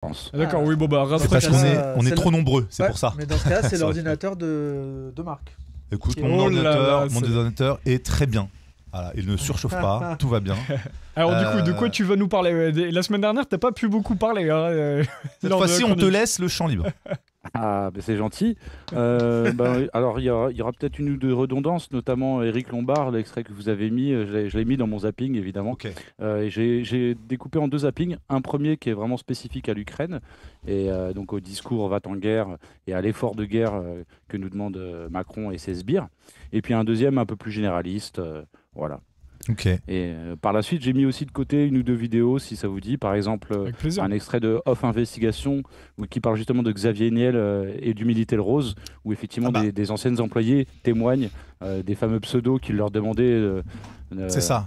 pense. D'accord, oui, bon bah C'est C'est rafraîchis. parce cas-là, qu'on est c'est trop le- nombreux, c'est Ouais, pour ça. Mais dans ce cas-là, c'est C'est l'ordinateur de Marc. Écoute, Oh mon là là, ordinateur est très bien. Voilà, il ne surchauffe pas, tout va bien. Alors du coup, de quoi tu vas nous parler? La semaine dernière, t'as pas pu beaucoup parler. Cette lors de la fois-ci, on te chronique. laisse le champ libre. Ah, bah, c'est gentil. Alors, il y aura peut-être une ou deux redondances, notamment Eric Lombard, l'extrait que vous avez mis, je l'ai mis dans mon zapping, évidemment. Ok. Et j'ai découpé en deux zappings. Un premier qui est vraiment spécifique à l'Ukraine, et donc au discours va en guerre et à l'effort de guerre que nous demandent Macron et ses sbires. Et puis un deuxième un peu plus généraliste. Voilà. Ok. Et par la suite, j'ai mis aussi de côté une ou deux vidéos, si ça vous dit. Par exemple, Avec plaisir. un extrait de Off Investigation qui parle justement de Xavier Niel et du Minitel Rose, où effectivement des anciennes employées témoignent des fameux pseudos qui leur demandaient. C'est ça.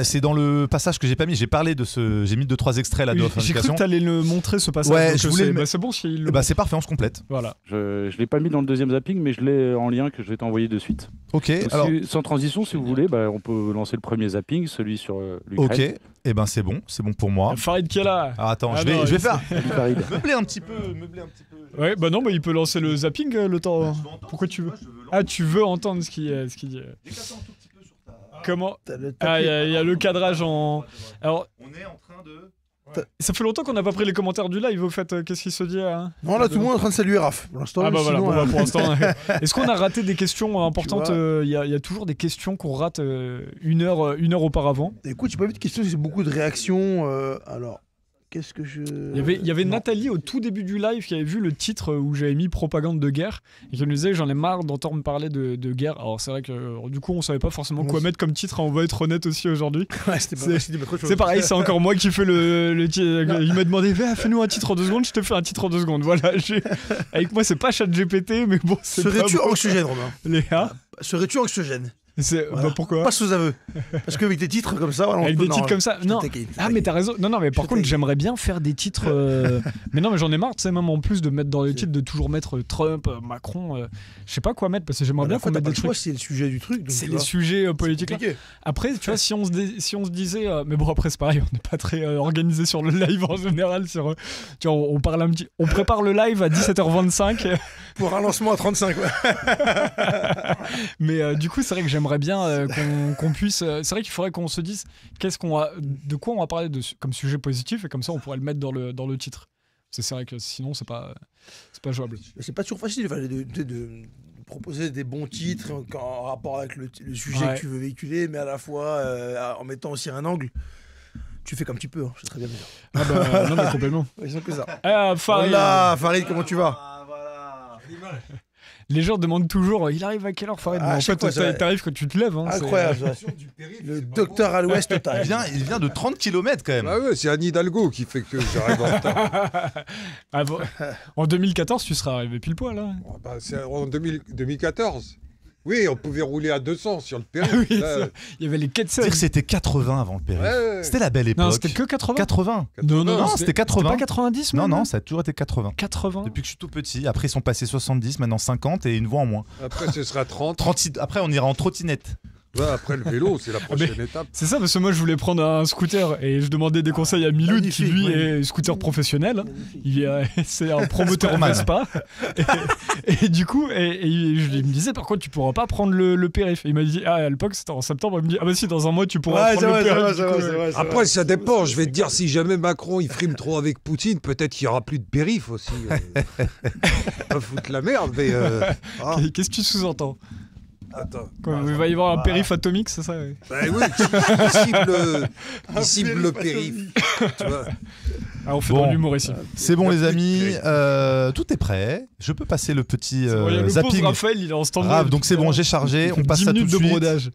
C'est dans le passage que j'ai pas mis. J'ai parlé de ce. J'ai mis 2-3 extraits là de Oui, Off j'ai cru Investigation. que t'allais le montrer ce passage. Ouais, donc je voulais le c'est bon s'il le. Bah, c'est parfait, on se complète. Voilà. Je ne l'ai pas mis dans le deuxième zapping, mais je l'ai en lien que je vais t'envoyer de suite. Ok. Donc, Alors. sans transition, si vous voulez, on peut lancer le premier zapping, celui sur l'Ukraine. Ok. Et ben c'est bon pour moi. Farid qui est là. Alors attends, Ah je non, vais faire. Salut, Farid. Meubler un petit peu. Ouais, bah non, bah il peut lancer le zapping le temps. Pourquoi tu veux? Ah, tu veux entendre ce qu'il dit. Comment? Ah, il y a le cadrage en. Alors, On est en train de. ça fait longtemps qu'on n'a pas pris les commentaires du live. Au fait, qu'est-ce qu'il se dit hein Non, là, tout le monde est en train de saluer Raph. Pour l'instant, Ah bah voilà, sinon, bon, bah, pour l'instant. Est-ce qu'on a raté des questions importantes? Tu vois. Il y a toujours des questions qu'on rate une heure auparavant. Écoute, j'ai pas vu de questions, j'ai beaucoup de réactions. Alors, qu'est-ce que je. Il y avait Non. Nathalie au tout début du live qui avait vu le titre où j'avais mis propagande de guerre et qui nous disait j'en ai marre d'entendre parler de guerre. Alors c'est vrai que du coup on savait pas forcément quoi mettre comme titre, hein, on va être honnête aussi aujourd'hui. Ouais, c'était pas facile de mettre autre chose. C'est pareil, c'est encore moi qui fais le titre. Il m'a demandé fais-nous un titre en 2 secondes, je te fais un titre en 2 secondes. Voilà, avec moi c'est pas ChatGPT mais bon c'est pas Serais-tu bon. anxiogène, Romain Léa, Serais-tu anxiogène? bah pourquoi? Pas sous aveu. Parce qu'avec des titres comme ça, voilà, Avec des titres comme ça, non. Ah mais t'as raison. Non mais par Je contre t'ai- j'aimerais bien faire des titres. Mais non mais j'en ai marre, tu sais même en plus de mettre dans les titres de toujours mettre Trump, Macron. Je sais pas quoi mettre parce que j'aimerais bien qu'on mette des trucs. C'est le sujet du truc. donc, C'est tu les vois, sujets politiques. Là. compliqué. Après tu vois si on se disait, mais bon après c'est pareil, on n'est pas très organisé sur le live en général. Sur, tu vois on parle un petit, on prépare le live à 17h25. Pour un lancement à 35, ouais. Mais du coup c'est vrai que j'aimerais bien qu'on puisse. C'est vrai qu'il faudrait qu'on se dise de quoi on va parler comme sujet positif et comme ça on pourrait le mettre dans le titre. C'est vrai que sinon c'est pas jouable. C'est pas toujours facile de proposer des bons titres en rapport avec le sujet Ouais. que tu veux véhiculer, mais à la fois en mettant aussi un angle. Tu fais comme tu peux, hein, je sais très bien. Ah bah non mais complètement. Ils sont que ça. Ah, Farid, Voilà, Farid, comment tu vas? les gens demandent toujours il arrive à quelle heure Farid? Ah, Mais en à chaque fait fois, ça- t'arrives quand tu te lèves. Hein, c'est- Incroyable. ça. Le docteur à l'ouest total. Il vient de 30 km quand même. Ah ouais, c'est Anne Hidalgo qui fait que j'arrive en retard. Ah bon. En 2014 tu seras arrivé pile poil. Hein. Oh, bah, c'est en 2014. Oui, on pouvait rouler à 200 sur le périph'. Oui, Là, ça. Il y avait les quêtes C'est-à-dire que c'était 80 avant le périph'. ouais. C'était la belle époque. Non c'était que 80. 80. Non, c'était 80. Pas 90 Non, même non, ça a toujours été 80. 80. Depuis que je suis tout petit. Après, ils sont passés 70, maintenant 50 et une voie en moins. Après, ce sera 30. 36. Après, on ira en trottinette. Ouais, après, le vélo, c'est la prochaine étape. C'est ça parce que moi je voulais prendre un scooter et je demandais des conseils à Miloud qui magnifique, lui oui. est scooter professionnel. C'est un promoteur Sportman. Vespa. Et du coup, il me disait par contre tu pourras pas prendre le périph'. Et il m'a dit à l'époque c'était en septembre, il me dit ah bah si dans un mois tu pourras Ouais, prendre le c'est périph'. vrai, Du coup, Après, ça dépend. Je vais te dire, si jamais Macron il frime trop avec Poutine, peut-être qu'il y aura plus de périph' aussi. Pas foutre la merde, mais. Qu'est-ce que tu sous-entends? Attends. Quand il va y avoir un périph' atomique, c'est ça? Ouais. Ben oui, il cible le périph'. Tu vois. Ah, on fait Bon. dans l'humour ici. C'est bon, Il y a les plus de amis. périph'. Tout est prêt. Je peux passer le petit Il y a le pauvre zapping. Raphaël, il est en stand-by. Grave, donc c'est bon, j'ai chargé. On passe 10 ça tout minutes de de suite. brodage.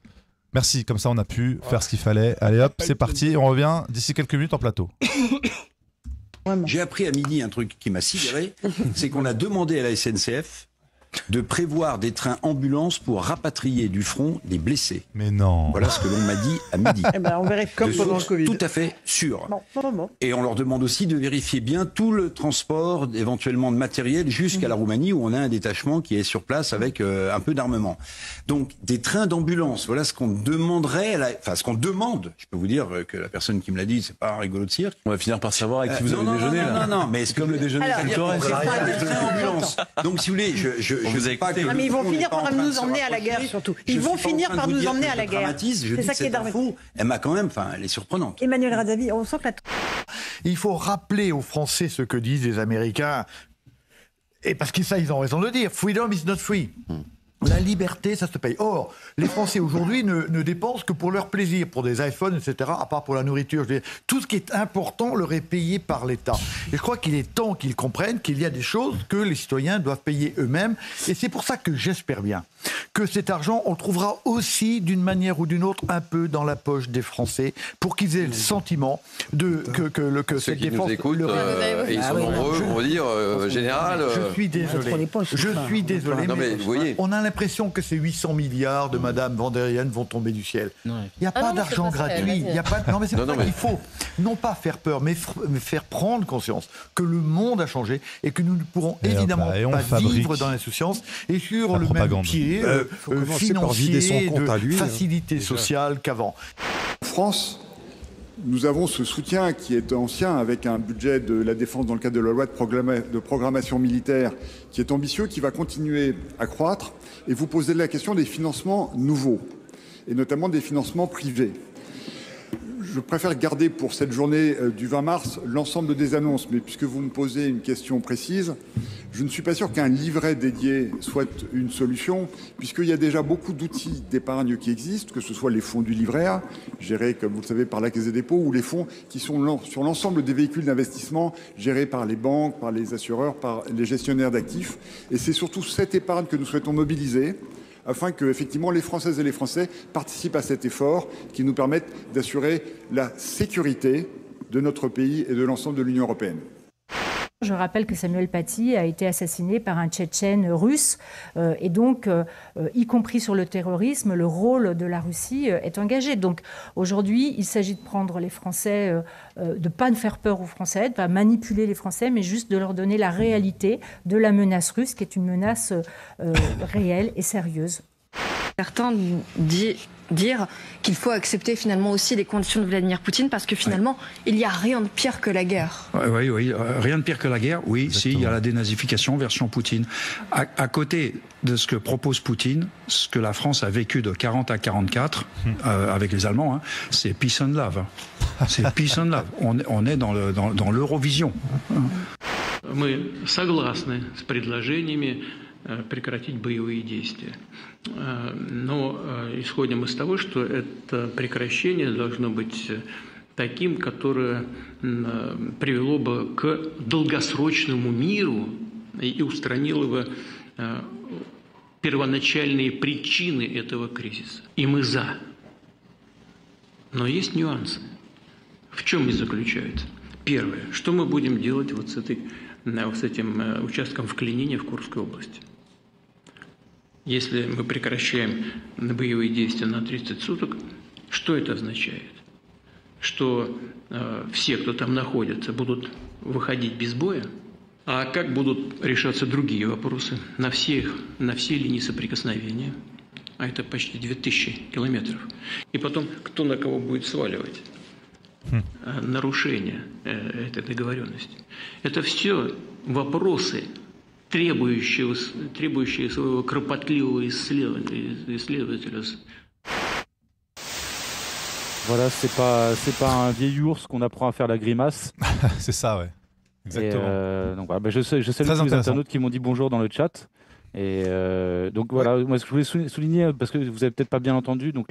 Merci, comme ça on a pu faire ce qu'il fallait. Allez hop, c'est parti. On revient d'ici quelques minutes en plateau. J'ai appris à midi un truc qui m'a sidéré, c'est qu'on a demandé à la SNCF de prévoir des trains ambulances pour rapatrier du front des blessés. Mais non. Voilà ce que l'on m'a dit à midi. Eh ben, on vérifie comme De pendant le sources Covid. tout à fait sûres. Bon. Et on leur demande aussi de vérifier bien tout le transport, éventuellement de matériel, jusqu'à la Roumanie, où on a un détachement qui est sur place avec un peu d'armement. Donc, des trains d'ambulance, voilà ce qu'on demanderait, ce qu'on demande. Je peux vous dire que la personne qui me l'a dit, c'est pas un rigolo de cirque. On va finir par savoir avec qui vous avez déjeuné, là. Non, mais c'est comme le déjeuner. Des trains d'ambulance. Donc, si vous voulez, je sais pas que Ah, mais ils vont finir par nous emmener à la guerre, surtout. Ils vont finir par nous emmener à la guerre. C'est ça qui est dramatique. Elle m'a quand même, elle est surprenante. Emmanuel Radavi, on sent que la... Il faut rappeler aux Français ce que disent les Américains. Et parce que ça, ils ont raison de le dire. Freedom is not free. La liberté, ça se paye. Or, les Français aujourd'hui ne dépensent que pour leur plaisir, pour des iPhones, etc., à part pour la nourriture. Je veux dire, tout ce qui est important leur est payé par l'État. Et je crois qu'il est temps qu'ils comprennent qu'il y a des choses que les citoyens doivent payer eux-mêmes. Et c'est pour ça que j'espère bien que cet argent, on le trouvera aussi, d'une manière ou d'une autre, un peu dans la poche des Français, pour qu'ils aient le sentiment que ceux cette qui défense... nous écoutent, et ils sont nombreux, on va dire, général... Je suis désolé. Je suis désolé. Non, mais vous voyez... On a l'impression que ces 800 milliards de Madame van der Leyen vont tomber du ciel. Il n'y a pas d'argent gratuit. Il y a pas... Non, mais c'est pour ça qu'il faut non pas faire peur, mais faire prendre conscience que le monde a changé et que nous ne pourrons évidemment pas vivre dans l'insouciance et sur le même pied financier de facilité sociale qu'avant. En France, nous avons ce soutien qui est ancien avec un budget de la défense dans le cadre de la loi de programmation militaire qui est ambitieux, qui va continuer à croître. Et vous posez la question des financements nouveaux, et notamment des financements privés. Je préfère garder pour cette journée du 20 mars l'ensemble des annonces, mais puisque vous me posez une question précise, je ne suis pas sûr qu'un livret dédié soit une solution, puisqu'il y a déjà beaucoup d'outils d'épargne qui existent, que ce soit les fonds du livret A, gérés, comme vous le savez, par la Caisse des dépôts, ou les fonds qui sont sur l'ensemble des véhicules d'investissement gérés par les banques, par les assureurs, par les gestionnaires d'actifs. Et c'est surtout cette épargne que nous souhaitons mobiliser, afin que, effectivement, les Françaises et les Français participent à cet effort qui nous permette d'assurer la sécurité de notre pays et de l'ensemble de l'Union européenne. Je rappelle que Samuel Paty a été assassiné par un Tchétchène russe et donc, y compris sur le terrorisme, le rôle de la Russie est engagé. Donc aujourd'hui, il s'agit de prendre les Français, de ne pas faire peur aux Français, de ne pas manipuler les Français, mais juste de leur donner la réalité de la menace russe, qui est une menace réelle et sérieuse. Certains dire qu'il faut accepter finalement aussi les conditions de Vladimir Poutine parce que finalement, il n'y a rien de pire que la guerre. Oui, rien de pire que la guerre. Oui, si, il y a la dénazification version Poutine. À côté de ce que propose Poutine, ce que la France a vécu de 40 à 44 avec les Allemands, c'est peace and love. C'est peace and love. On est dans l'Eurovision. Мы согласны с предложениями прекратить боевые действия. Но исходим из того, что это прекращение должно быть таким, которое привело бы к долгосрочному миру и устранило бы первоначальные причины этого кризиса. И мы за. Но есть нюансы. В чем они заключаются? Первое. Что мы будем делать вот с этим участком в Калинине, в Курской области? Если мы прекращаем боевые действия на 30 суток, что это означает? Что все, кто там находится, будут выходить без боя? А как будут решаться другие вопросы на все линии соприкосновения? А это почти 2000 километров. И потом, кто на кого будет сваливать? Нарушение этой договоренности. Это все вопросы, требующие своего кропотливого исследователя. Voilà, c'est pas un vieil ours qu'on apprend à faire la grimace. C'est ça, ouais. Exactement. Donc, voilà, je salue tous les internautes qui m'ont dit bonjour dans le chat. Et donc voilà, moi ce que je voulais souligner, parce que vous avez peut-être pas bien entendu, donc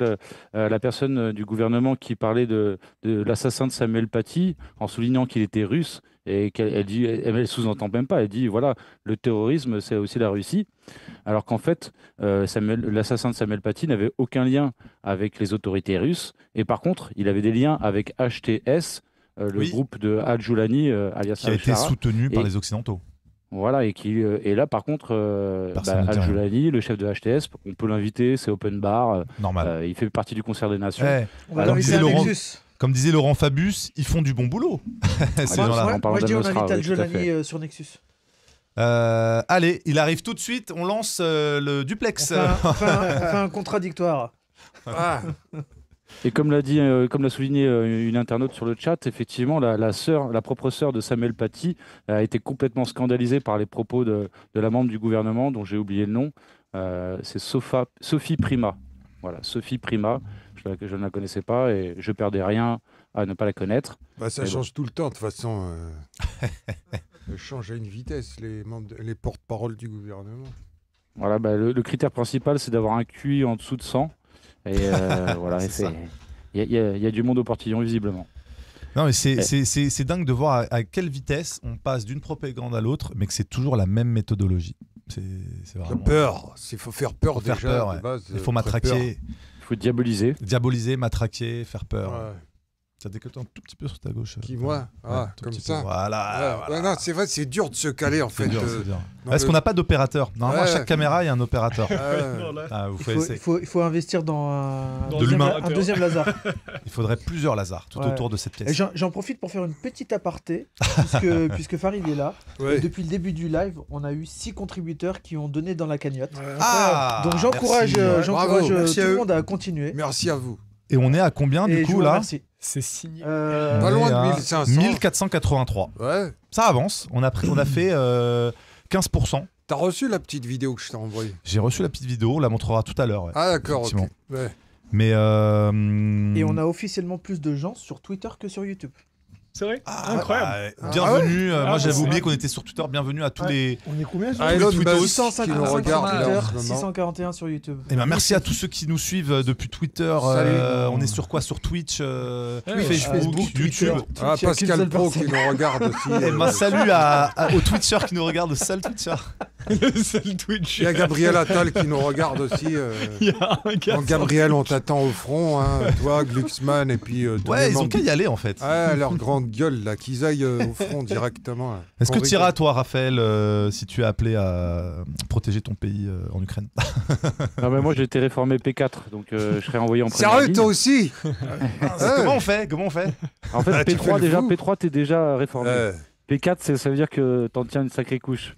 la personne du gouvernement qui parlait de l'assassin de Samuel Paty, en soulignant qu'il était russe, et elle sous-entend même pas, elle dit voilà, le terrorisme c'est aussi la Russie, alors qu'en fait l'assassin de Samuel Paty n'avait aucun lien avec les autorités russes, et par contre il avait des liens avec HTS, le groupe de Al-Joulani, alias qui a été soutenu par les Occidentaux. Voilà, et là, par contre, Al-Julani, le chef de HTS, on peut l'inviter, c'est open bar. Normal. Il fait partie du concert des Nations. Comme disait Laurent Fabius, ils font du bon boulot. Moi, je dis on invite Al-Julani sur Nexus. Allez, il arrive tout de suite, on lance le duplex. On fait un contradictoire. Et comme l'a souligné une internaute sur le chat, effectivement, la propre sœur de Samuel Paty a été complètement scandalisée par les propos de la membre du gouvernement, dont j'ai oublié le nom. C'est Sophie Primas. Voilà, Sophie Primas. Je ne la connaissais pas et je perdais rien à ne pas la connaître. Ça change tout le temps, de toute façon. Ça change à une vitesse, les porte-paroles du gouvernement. Voilà, le critère principal, c'est d'avoir un QI en dessous de 100. Et voilà, il y a du monde au portillon, visiblement. Non, mais c'est dingue de voir à quelle vitesse on passe d'une propagande à l'autre, mais que c'est toujours la même méthodologie. C'est vraiment... peur, il faut faire peur déjà. Il faut matraquer. Il faut diaboliser. Diaboliser, matraquer, faire peur. Ouais. Ça décote un tout petit peu sur ta gauche. Qui, moi comme ça. Voilà. Non, c'est vrai, c'est dur de se caler en fait. C'est dur. Est-ce qu'on n'a pas d'opérateur? Normalement, à chaque caméra, il y a un opérateur. Il faut investir dans un deuxième Lazare. Il faudrait plusieurs Lazars tout autour de cette pièce. J'en profite pour faire une petite aparté, puisque Farid est là. Ouais. Depuis le début du live, on a eu 6 contributeurs qui ont donné dans la cagnotte. Donc j'encourage tout le monde à continuer. Merci à vous. Et on est à combien du coup là? C'est signé. Pas loin de 1500. 1483. Ouais. Ça avance. On a fait 15%. T'as reçu la petite vidéo que je t'ai envoyée? J'ai reçu la petite vidéo, on la montrera tout à l'heure. Ouais. Ah d'accord, ok. Ouais. Mais Et on a officiellement plus de gens sur Twitter que sur YouTube. C'est vrai? Incroyable. Bienvenue. Moi j'avais oublié qu'on était sur Twitter. Bienvenue à tous les. On est combien sur Twitter? 641 sur YouTube. Et merci à tous ceux qui nous suivent depuis Twitter. On est sur quoi? Sur Twitch, Facebook, YouTube. Pascal Pro qui nous regarde aussi. Salut aux Twitchers qui nous regardent, le seul Twitcher. Le seul Twitch. Il y a Gabriel Attal qui nous regarde aussi. Gabriel, on t'attend au front. Toi, Glucksmann et puis. Ouais, ils ont qu'à y aller en fait. Ouais, leur grande gueule là, qu'ils aillent au front directement. Est-ce que tu iras toi, Raphaël, si tu es appelé à protéger ton pays en Ukraine? Non, mais moi j'ai été réformé P4, donc je serai envoyé en première Sérieux, ligne. toi aussi? Comment on fait? En fait, P3 t'es déjà réformé. P4, ça veut dire que t'en tiens une sacrée couche.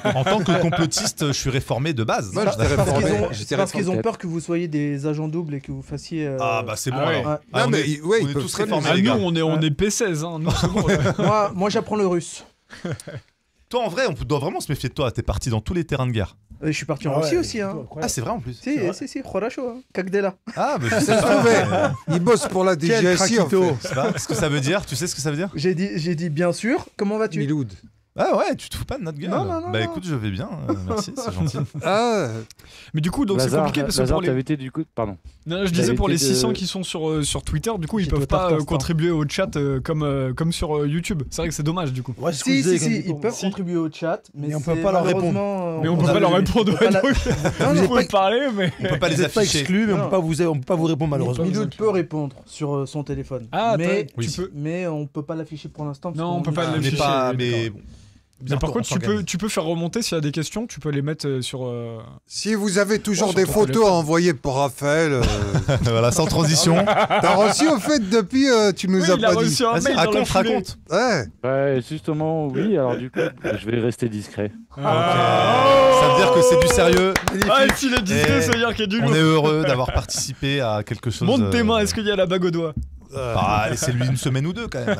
En tant que complotiste, je suis réformé de base. Moi, parce qu'ils ont peur que vous soyez des agents doubles et que vous fassiez. Ah bah c'est bon. Alors. On est tous réformés. Nous, on est P16. Hein. Moi, j'apprends le russe. Toi, en vrai, on doit vraiment se méfier de toi. T'es parti dans tous les terrains de guerre. Je suis parti en Russie aussi. Hein. Ah, c'est vrai en plus. Si, Khorasho, Kagdela. Ah, mais je sais ce il bosse pour la DGSI en fait. Ce que ça veut dire, tu sais ce que ça veut dire? J'ai dit bien sûr. Comment vas-tu? Miloud. Ah ouais, tu te fous pas de notre gueule. Non. Bah écoute, je vais bien, merci, c'est gentil. Mais du coup, donc c'est compliqué parce que pour les... été du coup, pardon. Non, je disais pour les 600 qui sont sur Twitter, du coup, ils peuvent pas contribuer au chat comme sur YouTube. C'est vrai que c'est dommage du coup. Ouais, si, ils peuvent contribuer au chat, mais on peut pas leur répondre. Mais on peut pas leur répondre. Vous pouvez parler, mais on peut pas les afficher. Exclus, mais on peut pas vous répondre malheureusement. Miloud peut répondre sur son téléphone. Mais on peut pas l'afficher pour l'instant. Non, on peut pas l'afficher. Mais mais par contre, tu peux faire remonter s'il y a des questions, tu peux les mettre sur. Si vous avez toujours des photos à envoyer pour Raphaël. Voilà, sans transition. T'as reçu au fait depuis, tu nous as pas dit. Raconte. Ouais. Bah, justement, oui, alors du coup, je vais rester discret. Ça veut dire que c'est du sérieux. S'il est discret, ça veut dire qu'il y a du lourd. On est heureux d'avoir participé à quelque chose. Monte tes mains, est-ce qu'il y a la bague au doigt? Laissez-lui une semaine ou deux quand même.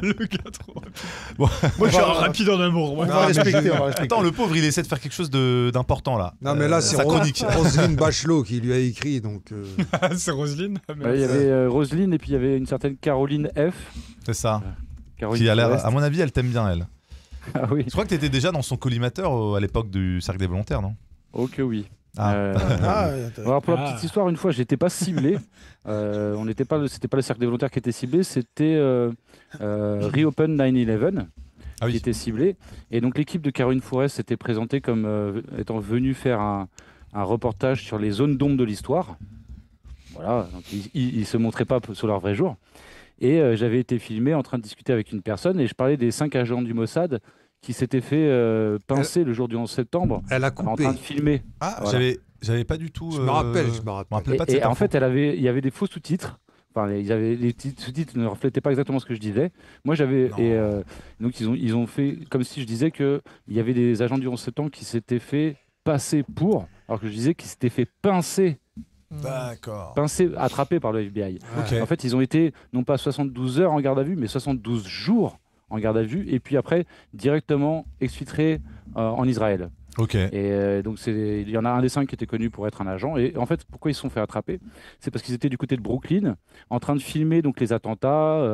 Le gars trop rapide. Bon, moi je suis rapide en amour. On va respecter. Attends, le pauvre, il essaie de faire quelque chose d'important là. Non mais là c'est Roselyne Bachelot qui lui a écrit donc. C'est Roselyne. Il y avait Roselyne et puis il y avait une certaine Caroline F. C'est ça. Qui a l'air, à mon avis, elle t'aime bien elle. Ah oui. Je crois que t'étais déjà dans son collimateur à l'époque du Cercle des Volontaires, non? Oh que oui. Alors pour la petite histoire, une fois j'étais pas ciblé. C'était pas le Cercle des Volontaires qui était ciblé, c'était Reopen 9/11 qui était ciblé. Et donc l'équipe de Caroline Fourest s'était présentée comme étant venue faire un reportage sur les zones d'ombre de l'histoire. Voilà, donc ils se montraient pas sous leur vrai jour. Et j'avais été filmé en train de discuter avec une personne et je parlais des 5 agents du Mossad qui s'était fait pincer le jour du 11 septembre. Elle a en coupé. train de filmer. Ah, Voilà. j'avais pas du tout. Je me rappelle. rappelais pas de Et cette en info. fait, il y avait des faux sous-titres. Enfin, les sous-titres ne reflétaient pas exactement ce que je disais. Moi, j'avais. Donc, ils ont fait comme si je disais qu'il y avait des agents du 11 septembre qui s'étaient fait passer pour, alors que je disais qu'ils s'étaient fait pincer. D'accord. Pincés, attrapés par le FBI. Ok. En fait, ils ont été non pas 72 heures en garde à vue, mais 72 jours en garde à vue, et puis après, directement exfiltrés en Israël. Ok. Et donc, il y en a un des 5 qui était connu pour être un agent. Et en fait, pourquoi ils se sont fait attraper? C'est parce qu'ils étaient du côté de Brooklyn, en train de filmer donc, les attentats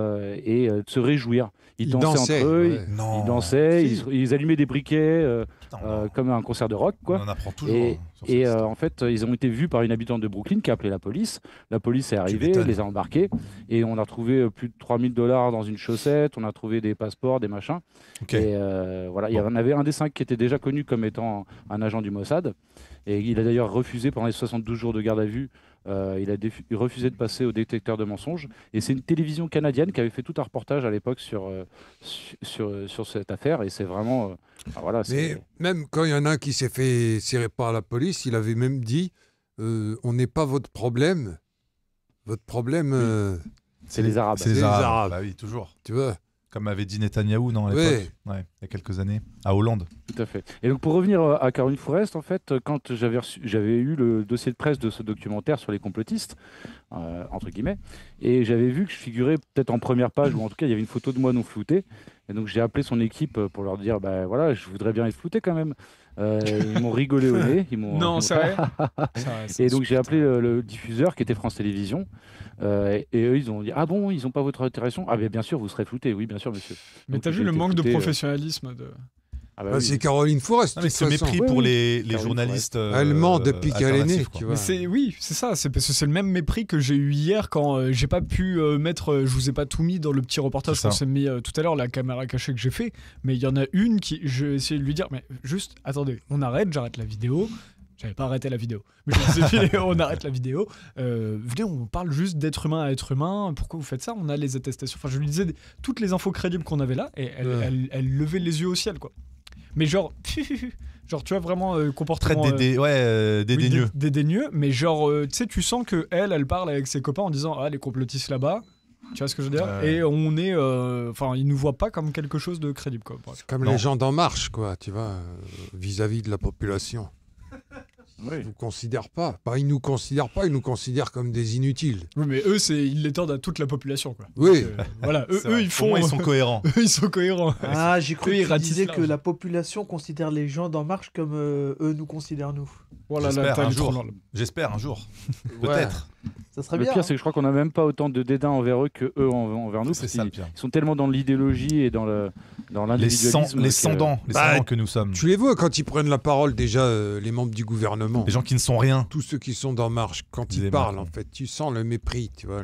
et de se réjouir. Ils dansaient entre eux, ouais. ils dansaient, ils allumaient des briquets comme un concert de rock. Quoi. On en apprend toujours. Et en fait, ils ont été vus par une habitante de Brooklyn qui a appelé la police. La police est arrivée, les a embarqués. Et on a retrouvé plus de $3 000 dans une chaussette. On a trouvé des passeports, des machins. Okay. Et voilà, il y en avait un des 5 qui était déjà connu comme étant un agent du Mossad. Et il a d'ailleurs refusé pendant les 72 jours de garde à vue. Il a refusé de passer au détecteur de mensonges. Et c'est une télévision canadienne qui avait fait tout un reportage à l'époque sur cette affaire. Et c'est vraiment... voilà, mais même quand il y en a un qui s'est fait serrer par la police, il avait même dit on n'est pas votre problème. Votre problème... c'est les Arabes. C'est les Arabes. Bah oui, toujours. Tu vois. Comme avait dit Netanyahou, non, à l'époque, il y a quelques années, à Hollande. Tout à fait. Et donc pour revenir à Caroline Fourest, en fait, quand j'avais eu le dossier de presse de ce documentaire sur les complotistes, entre guillemets, et j'avais vu que je figurais peut-être en première page, ou en tout cas il y avait une photo de moi non floutée, et donc j'ai appelé son équipe pour leur dire, bah voilà, je voudrais bien être flouté quand même. Ils m'ont rigolé au nez. Non, c'est vrai. Et donc j'ai appelé le diffuseur qui était France Télévisions. Et eux, ils ont dit ah bon, ils n'ont pas votre autorisation? Ah bien sûr, vous serez flouté. Oui, bien sûr, monsieur. Mais t'as vu le manque de professionnalisme Ah bah oui. C'est Caroline Fourest. Mais ce mépris pour les journalistes allemands depuis qu'elle est née. Tu vois. Oui, c'est ça. C'est parce que c'est le même mépris que j'ai eu hier quand j'ai pas pu mettre. Je vous ai pas tout mis dans le petit reportage qu'on s'est mis tout à l'heure, la caméra cachée que j'ai fait. Mais il y en a une qui, j'ai essayé de lui dire, mais juste, attendez, on arrête, j'arrête la vidéo. J'avais pas arrêté la vidéo. Mais je me suis dit, on arrête la vidéo. Venez, on parle juste d'être humain à être humain. Pourquoi vous faites ça? On a les attestations. Enfin, je lui disais toutes les infos crédibles qu'on avait là et elle levait les yeux au ciel, quoi. Mais genre, tu vois, vraiment comportement... Très dédaigneux. Dédaigneux, mais genre, tu sais, tu sens qu'elle parle avec ses copains en disant « Ah, les complotistes là-bas », tu vois ce que je veux dire? Et on est... Enfin, ils nous voient pas comme quelque chose de crédible, quoi. C'est comme les gens d'En Marche, quoi, tu vois, vis-à-vis de la population. Oui. Ils nous considèrent pas. Ils nous considèrent pas, ils nous considèrent comme des inutiles. Oui, mais eux, ils l'étendent à toute la population, quoi. Oui. Voilà, eux, ils font... Pour moi, ils sont cohérents. Eux, ils sont cohérents. Ah, j'ai cru qu'ils disaient que la population considère les gens d'En Marche comme eux nous considèrent nous. Voilà, J'espère un jour. Peut-être. Ça serait le bien. pire, c'est que je crois qu'on n'a même pas autant de dédain envers eux que eux envers nous. C'est ça le pire. Ils sont tellement dans l'idéologie et dans l'individualisme. Les sans dents que nous sommes. Tu les vois quand ils prennent la parole, déjà, les membres du gouvernement. Les gens qui ne sont rien. Tous ceux qui sont d'En Marche, quand ils parlent, en fait, tu sens le mépris, tu vois.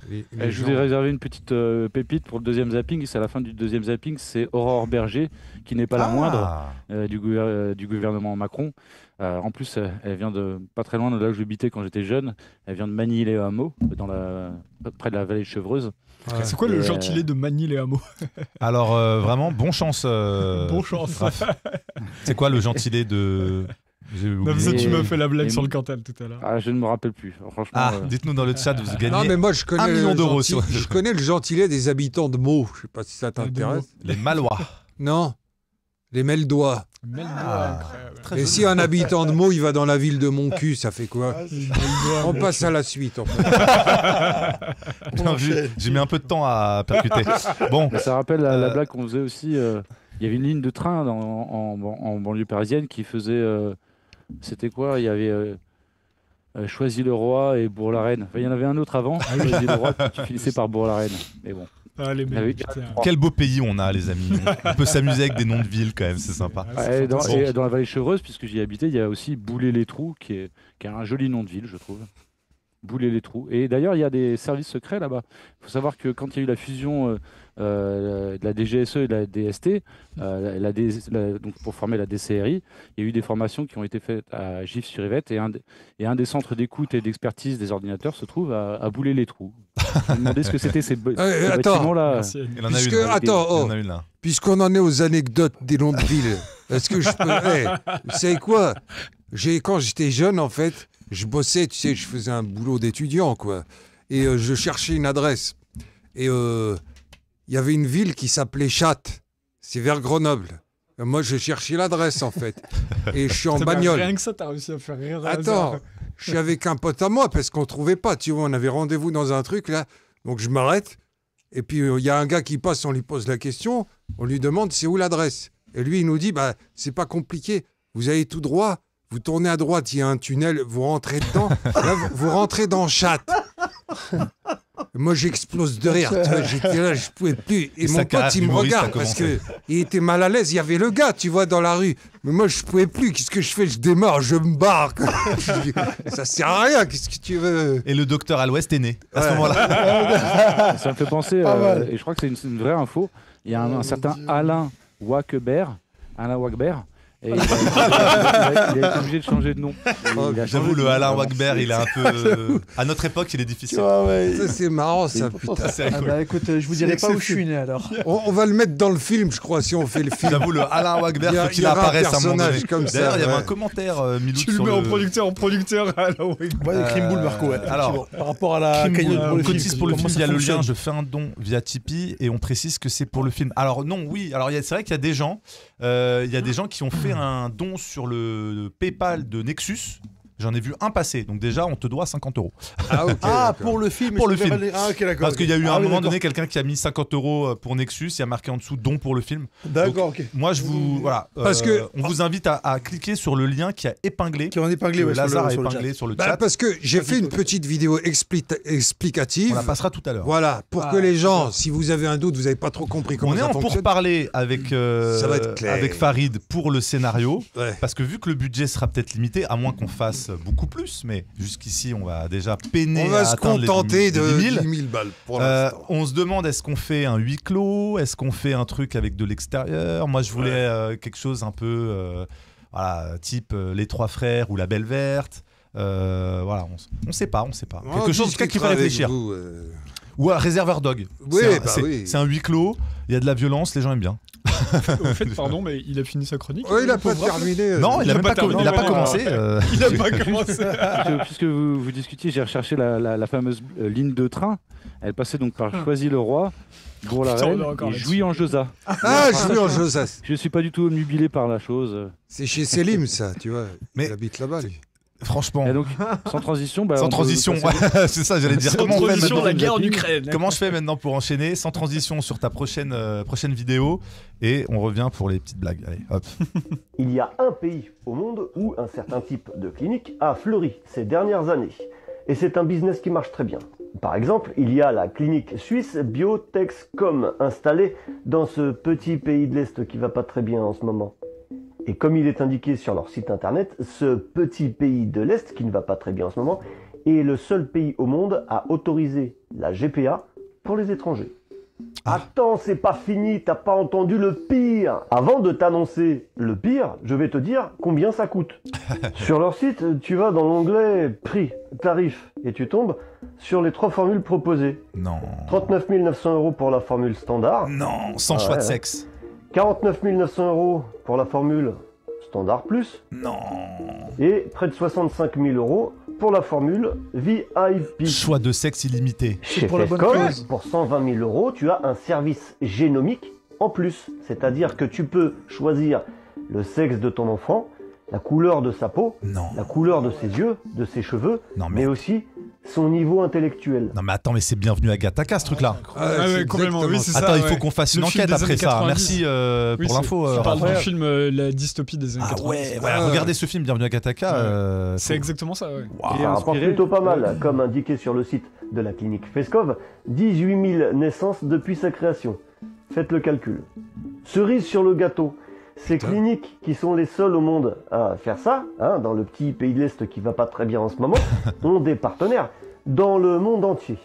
Je vous ai réservé une petite pépite pour le deuxième zapping. C'est à la fin du deuxième zapping, c'est Aurore Berger, qui n'est pas la moindre du gouvernement Macron. En plus, elle vient de pas très loin de là où j'habitais quand j'étais jeune. Elle vient de Magny-les-Hameaux, près de la vallée de Chevreuse. Ouais. C'est quoi le gentilé de Magny-les-Hameaux? Alors, vraiment, bon chance. Bon chance. C'est quoi le gentilé de... Non, ça, tu m'as fait la blague sur le Cantal tout à l'heure. Ah, je ne me rappelle plus. Franchement, dites-nous dans le chat, vous gagnez non, mais moi, je connais 1 million d'euros. Je connais le gentilé des habitants de Meaux. Je sais pas si ça t'intéresse. Les Malois. Non, les Meldois. Incroyable. Et si un habitant de Meaux, il va dans la ville de Moncu, ça fait quoi? On passe à la suite, en fait. Bien vu. J'ai mis un peu de temps à percuter. Bon. Ça rappelle la blague qu'on faisait aussi. Il y avait une ligne de train en banlieue parisienne qui faisait... C'était quoi? Il y avait Choisy-le-Roi et Bourg-la-Reine. Enfin, il y en avait un autre avant. Choisy-le-Roi, tu finissais par Bourg-la-Reine. Mais bon. Quel beau pays on a, les amis. On peut s'amuser avec des noms de villes quand même, c'est sympa. Et dans la vallée chevreuse, puisque j'y habitais, il y a aussi Boulay-les-Trous, qui est un joli nom de ville, je trouve. Boulay-les-Trous. Et d'ailleurs, il y a des services secrets là-bas. Il faut savoir que quand il y a eu la fusion de la DGSE et de la DST, donc pour former la DCRI, il y a eu des formations qui ont été faites à Gif-sur-Yvette et un des centres d'écoute et d'expertise des ordinateurs se trouve à Boulay-les-Trous. Je me demandais ce que c'était ces bâtiments-là. Il en a une là. puisqu'on en est aux anecdotes des noms de villes, est-ce que je peux... vous savez quoi? Quand j'étais jeune, en fait, je bossais, tu sais, je faisais un boulot d'étudiant, quoi. Et je cherchais une adresse. Et il y avait une ville qui s'appelait Chatte. C'est vers Grenoble. Et moi, je cherchais l'adresse, en fait. Et je suis en bagnole. Rien que ça, t'as réussi à faire rire. Attends, je suis avec un pote à moi parce qu'on ne trouvait pas. Tu vois, on avait rendez-vous dans un truc, là. Donc, je m'arrête. Et puis, il y a un gars qui passe, on lui pose la question. On lui demande, c'est où l'adresse? Et lui, il nous dit, bah, c'est pas compliqué. Vous allez tout droit. Vous tournez à droite, il y a un tunnel, vous rentrez dedans, là, vous rentrez dans Chatte. Moi, j'explose de rire, tu vois, j'étais là, je pouvais plus. Et mon pote, il me regarde parce qu'il était mal à l'aise. Il y avait le gars, tu vois, dans la rue. Mais moi, je pouvais plus. Qu'est-ce que je fais? Je démarre, je me barre. Ça sert à rien, qu'est-ce que tu veux? Et le docteur à l'Ouest est né à ce moment-là. Ça me fait penser, et je crois que c'est une vraie info, il y a un certain Alain Wacquebert, et il a été obligé de changer de nom. J'avoue, le Alain Wacquebert, il est un peu... à notre époque, il est difficile. Ça, c'est marrant, ça, putain. Ah bah écoute, je vous dirai pas où je suis né, alors. On va le mettre dans le film, je crois, si on fait le film. J'avoue, le Alain Wacquebert, faut qu'il apparaisse à un moment donné. D'ailleurs, il y avait un commentaire, Milou, tu le mets en producteur, Alain Wacquebert. Crime-boule, Marco, ouais. Alors, par rapport à la cotise pour le film, il y a le lien, je fais un don via Tipeee, et on précise que c'est pour le film. Alors non, oui, alors c'est vrai qu'il y a des gens, qui ont fait un don sur le PayPal de Nexus. J'en ai vu un passer, donc déjà on te doit 50 €. Ah, ok. Pour le film. Pour le film. Ah, ok, d'accord. Parce qu'il y a eu à un moment donné quelqu'un qui a mis 50 € pour Nexus, il y a marqué en dessous don pour le film. D'accord, donc, ok. Moi je vous parce que on vous invite à cliquer sur le lien qui a épinglé. Qui en épinglé, ouais, Lazare a sur le épinglé sur le bah, chat. parce que j'ai fait une petite vidéo explicative. On la passera tout à l'heure. Voilà, pour que les gens, si vous avez un doute, vous n'avez pas trop compris comment ça fonctionne. On est en pourparler avec Farid pour le scénario, parce que vu que le budget sera peut-être limité, à moins qu'on fasse beaucoup plus, mais jusqu'ici on va déjà peiner on va à atteindre se contenter les 10 000. de 10 000 balles pour l'instant. On se demande, est-ce qu'on fait un huis clos, est-ce qu'on fait un truc avec de l'extérieur? Moi je voulais quelque chose un peu type Les Trois Frères ou La Belle Verte. Voilà, on sait pas. Quelque chose qui fait réfléchir. Ou un Réservoir Dog. Oui, c'est un huis clos, il y a de la violence, les gens aiment bien. Au fait, pardon, mais il a fini sa chronique. Oui, il n'a pas terminé. Non, il n'a pas commencé. Il n'a pas commencé. Puisque vous discutiez, j'ai recherché la fameuse ligne de train. Elle passait donc par Choisy-le-Roi, Bourg-la-Reine et Jouy-en-Josas. Ah, Jouy-en-Josas. Je ne suis pas du tout obnubilé par la chose. C'est chez Selim, ça, tu vois. Mais il habite là-bas, lui. Franchement. Et donc, sans transition, sans transition, c'est ça, j'allais dire. Comment transition, la guerre en Ukraine. Comment je fais maintenant pour enchaîner sans transition sur ta prochaine vidéo, et on revient pour les petites blagues. Allez, hop. Il y a un pays au monde où un certain type de clinique a fleuri ces dernières années. Et c'est un business qui marche très bien. Par exemple, il y a la clinique suisse Biotexcom installée dans ce petit pays de l'Est qui va pas très bien en ce moment. Et comme il est indiqué sur leur site internet, ce petit pays de l'Est, qui ne va pas très bien en ce moment, est le seul pays au monde à autoriser la GPA pour les étrangers. Attends, c'est pas fini, t'as pas entendu le pire. Avant de t'annoncer le pire, je vais te dire combien ça coûte. Sur leur site, tu vas dans l'onglet prix, tarif, et tu tombes sur les 3 formules proposées. Non. 39 900 € pour la formule standard. Non, sans choix de sexe. 49 900 € pour la formule standard plus. Non. Et près de 65 000 € pour la formule VIP. Choix de sexe illimité. Chez Fescom, pour 120 000 €, tu as un service génomique en plus. C'est-à-dire que tu peux choisir le sexe de ton enfant, la couleur de sa peau, la couleur de ses yeux, de ses cheveux, mais aussi son niveau intellectuel. Non mais attends, mais c'est bienvenu à Gattaca ce truc-là. Complètement, oui, c'est ça. Attends, il faut qu'on fasse une enquête après ça. Merci pour l'info. Tu parles du film La dystopie des années 90. Regardez ce film, Bienvenue à Gattaca. C'est exactement ça, ouais. Ça rapporte plutôt pas mal, comme indiqué sur le site de la clinique Fescov, 18 000 naissances depuis sa création. Faites le calcul. Cerise sur le gâteau. Ces cliniques qui sont les seules au monde à faire ça, dans le petit pays de l'Est qui va pas très bien en ce moment, ont des partenaires dans le monde entier.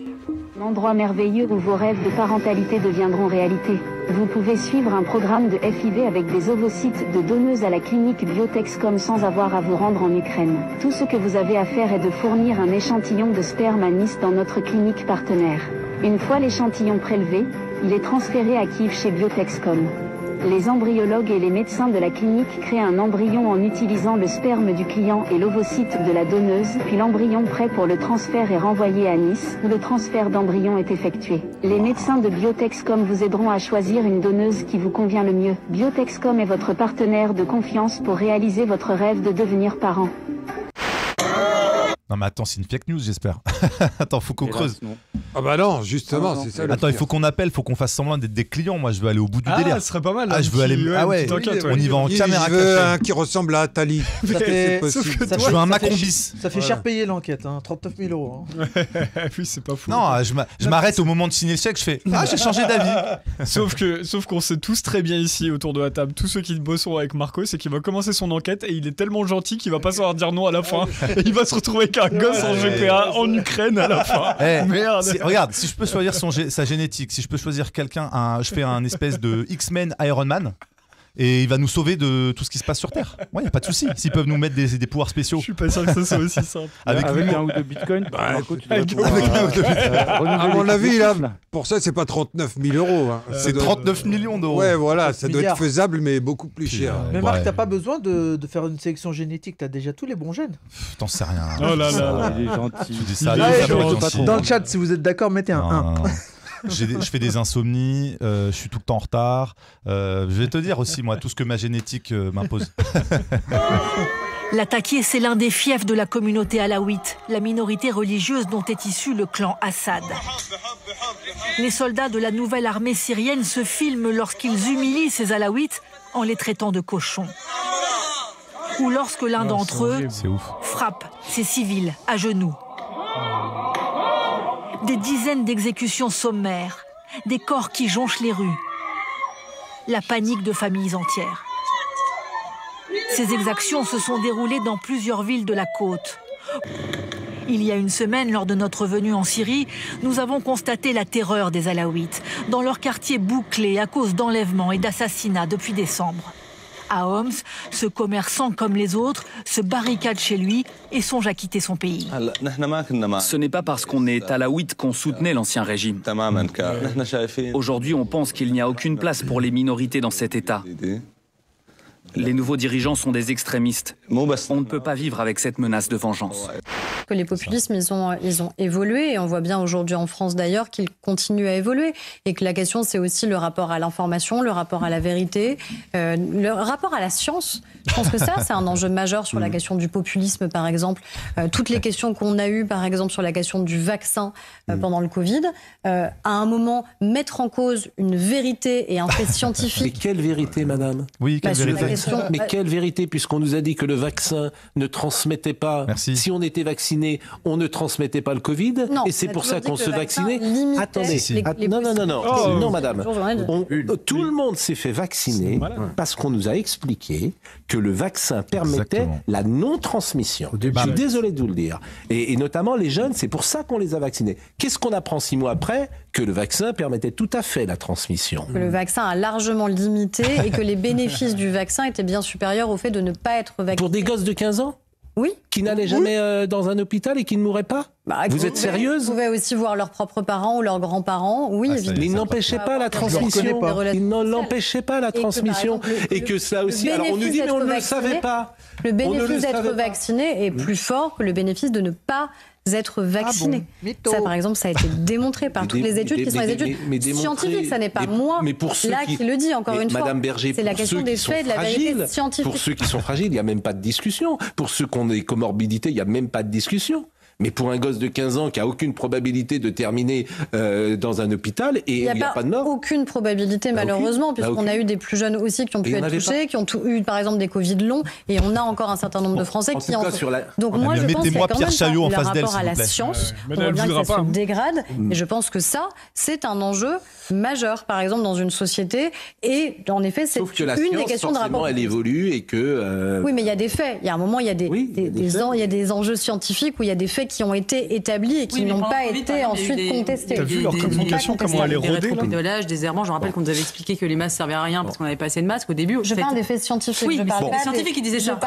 L'endroit merveilleux où vos rêves de parentalité deviendront réalité. Vous pouvez suivre un programme de FIV avec des ovocytes de donneuses à la clinique Biotexcom sans avoir à vous rendre en Ukraine. Tout ce que vous avez à faire est de fournir un échantillon de sperme à Nice dans notre clinique partenaire. Une fois l'échantillon prélevé, Il est transféré à Kiev chez Biotexcom. Les embryologues et les médecins de la clinique créent un embryon en utilisant le sperme du client et l'ovocyte de la donneuse, puis l'embryon prêt pour le transfert est renvoyé à Nice, où le transfert d'embryon est effectué. Les médecins de Biotexcom vous aideront à choisir une donneuse qui vous convient le mieux. Biotexcom est votre partenaire de confiance pour réaliser votre rêve de devenir parent. Non mais attends, c'est une fake news j'espère. Attends, faut qu'on creuse. Ah bah non, justement, c'est ça. Attends, il faut qu'on appelle, faut qu'on fasse semblant d'être des clients. Moi, je veux aller au bout du délire. Ah, ce serait pas mal. Ah, je veux aller. Ah ouais. On y va en caméra cachée. Je veux un qui ressemble à Atali. Je veux un Macron bis. Ça fait cher payer l'enquête, hein, 39 000 euros. Oui, c'est pas fou. Non, je m'arrête au moment de signer le chèque. Je fais ah, j'ai changé d'avis. Sauf qu'on sait tous très bien ici autour de la table, tous ceux qui bosseront avec Marco, c'est qu'il va commencer son enquête et il est tellement gentil qu'il va pas savoir dire non à la fin. Et il va se retrouver avec un gosse en GPA en Ukraine à la fin. Merde. Regarde, si je peux choisir sa génétique, si je peux choisir quelqu'un, je fais un espèce de X-Men Iron Man. Et il va nous sauver de tout ce qui se passe sur Terre. Ouais, y a pas de souci. S'ils peuvent nous mettre des pouvoirs spéciaux. Je suis pas sûr que ça soit aussi simple. Avec un ou deux bitcoins, à mon avis, là, pour ça, c'est pas 39 000 euros. Hein. C'est 39 millions d'euros. Ouais, voilà, ça doit être faisable, mais beaucoup plus cher. Mais Marc, t'as pas besoin de faire une sélection génétique. T'as déjà tous les bons gènes. T'en sais rien. Oh là là, il est gentil. Tu dis ça, dans le chat, si vous êtes d'accord, mettez un 1. Je fais des insomnies, je suis tout le temps en retard. Je vais te dire aussi, moi, tout ce que ma génétique m'impose. Latakia, c'est l'un des fiefs de la communauté alaouite, la minorité religieuse dont est issu le clan Assad. Les soldats de la nouvelle armée syrienne se filment lorsqu'ils humilient ces alaouites en les traitant de cochons. Ou lorsque l'un d'entre eux frappe ces civils à genoux. Des dizaines d'exécutions sommaires, des corps qui jonchent les rues, la panique de familles entières. Ces exactions se sont déroulées dans plusieurs villes de la côte. Il y a une semaine, lors de notre venue en Syrie, nous avons constaté la terreur des Alaouites, dans leur quartier bouclé à cause d'enlèvements et d'assassinats depuis décembre. À Homs, ce commerçant comme les autres se barricade chez lui et songe à quitter son pays. Ce n'est pas parce qu'on est alaouite qu'on soutenait l'ancien régime. Aujourd'hui, on pense qu'il n'y a aucune place pour les minorités dans cet État. Les nouveaux dirigeants sont des extrémistes. On ne peut pas vivre avec cette menace de vengeance. Que les populismes, ils ont évolué, et on voit bien aujourd'hui en France d'ailleurs qu'ils continuent à évoluer, et que la question c'est aussi le rapport à l'information, le rapport à la vérité, le rapport à la science. Je pense que ça c'est un enjeu majeur sur la question du populisme par exemple. Toutes les questions qu'on a eues par exemple sur la question du vaccin pendant le Covid, à un moment mettre en cause une vérité et un fait scientifique. Mais quelle vérité madame? Oui, quelle vérité? Mais quelle vérité, puisqu'on nous a dit que le vaccin ne transmettait pas. Merci. Si on était vacciné, on ne transmettait pas le Covid. Non, et c'est pour ça qu'on se vaccinait. Attendez. Non, madame. Tout le monde s'est fait vacciner parce qu'on nous a expliqué que le vaccin permettait la non-transmission. Je suis désolé de vous le dire. Et notamment les jeunes, c'est pour ça qu'on les a vaccinés. Qu'est-ce qu'on apprend 6 mois après? Que le vaccin permettait tout à fait la transmission. Que le vaccin a largement limité et que les bénéfices du vaccin étaient bien supérieurs au fait de ne pas être vacciné. Pour des gosses de 15 ans? Oui. Qui n'allaient jamais dans un hôpital et qui ne mourraient pas? Vous êtes sérieuse? Ils pouvaient aussi voir leurs propres parents ou leurs grands-parents. Oui, évidemment. Mais ils n'empêchaient pas la transmission. Ils n'empêchaient pas la transmission. Et que ça aussi... Alors on nous dit, mais on ne le savait pas. Le bénéfice d'être vacciné est plus fort que le bénéfice de ne pas être vacciné. Ça, par exemple, ça a été démontré par toutes les études qui sont des études scientifiques. Ça n'est pas moi qui le dis, encore une fois. Madame Berger, c'est la question des faits, de la vérité scientifique. Pour ceux qui sont fragiles, il n'y a même pas de discussion. Pour ceux qui ont des comorbidités, il n'y a même pas de discussion. Mais pour un gosse de 15 ans qui a aucune probabilité de terminer dans un hôpital et il n'y a pas de mort. Aucune probabilité malheureusement, puisqu'on a eu des plus jeunes aussi qui ont pu être touchés, qui ont eu par exemple des Covid longs, et on a encore un certain nombre de Français qui en sont. Donc moi je pense qu'il y a quand même le rapport à la science, on voit bien que ça se dégrade, et je pense que ça c'est un enjeu majeur par exemple dans une société, et en effet c'est une des questions de rapport. Elle évolue et que. Oui, mais il y a des faits. Il y a un moment il y a des enjeux scientifiques où il y a des faits qui ont été établis et qui n'ont pas été ensuite contestés. T'as vu leur communication, comment elle est rodée? Des rétropédalages, des errements. Je rappelle qu'on nous avait expliqué que les masques servaient à rien parce qu'on n'avait pas assez de masques au début. Je parle des faits scientifiques. Oui, c'est des scientifiques qui disaient ça.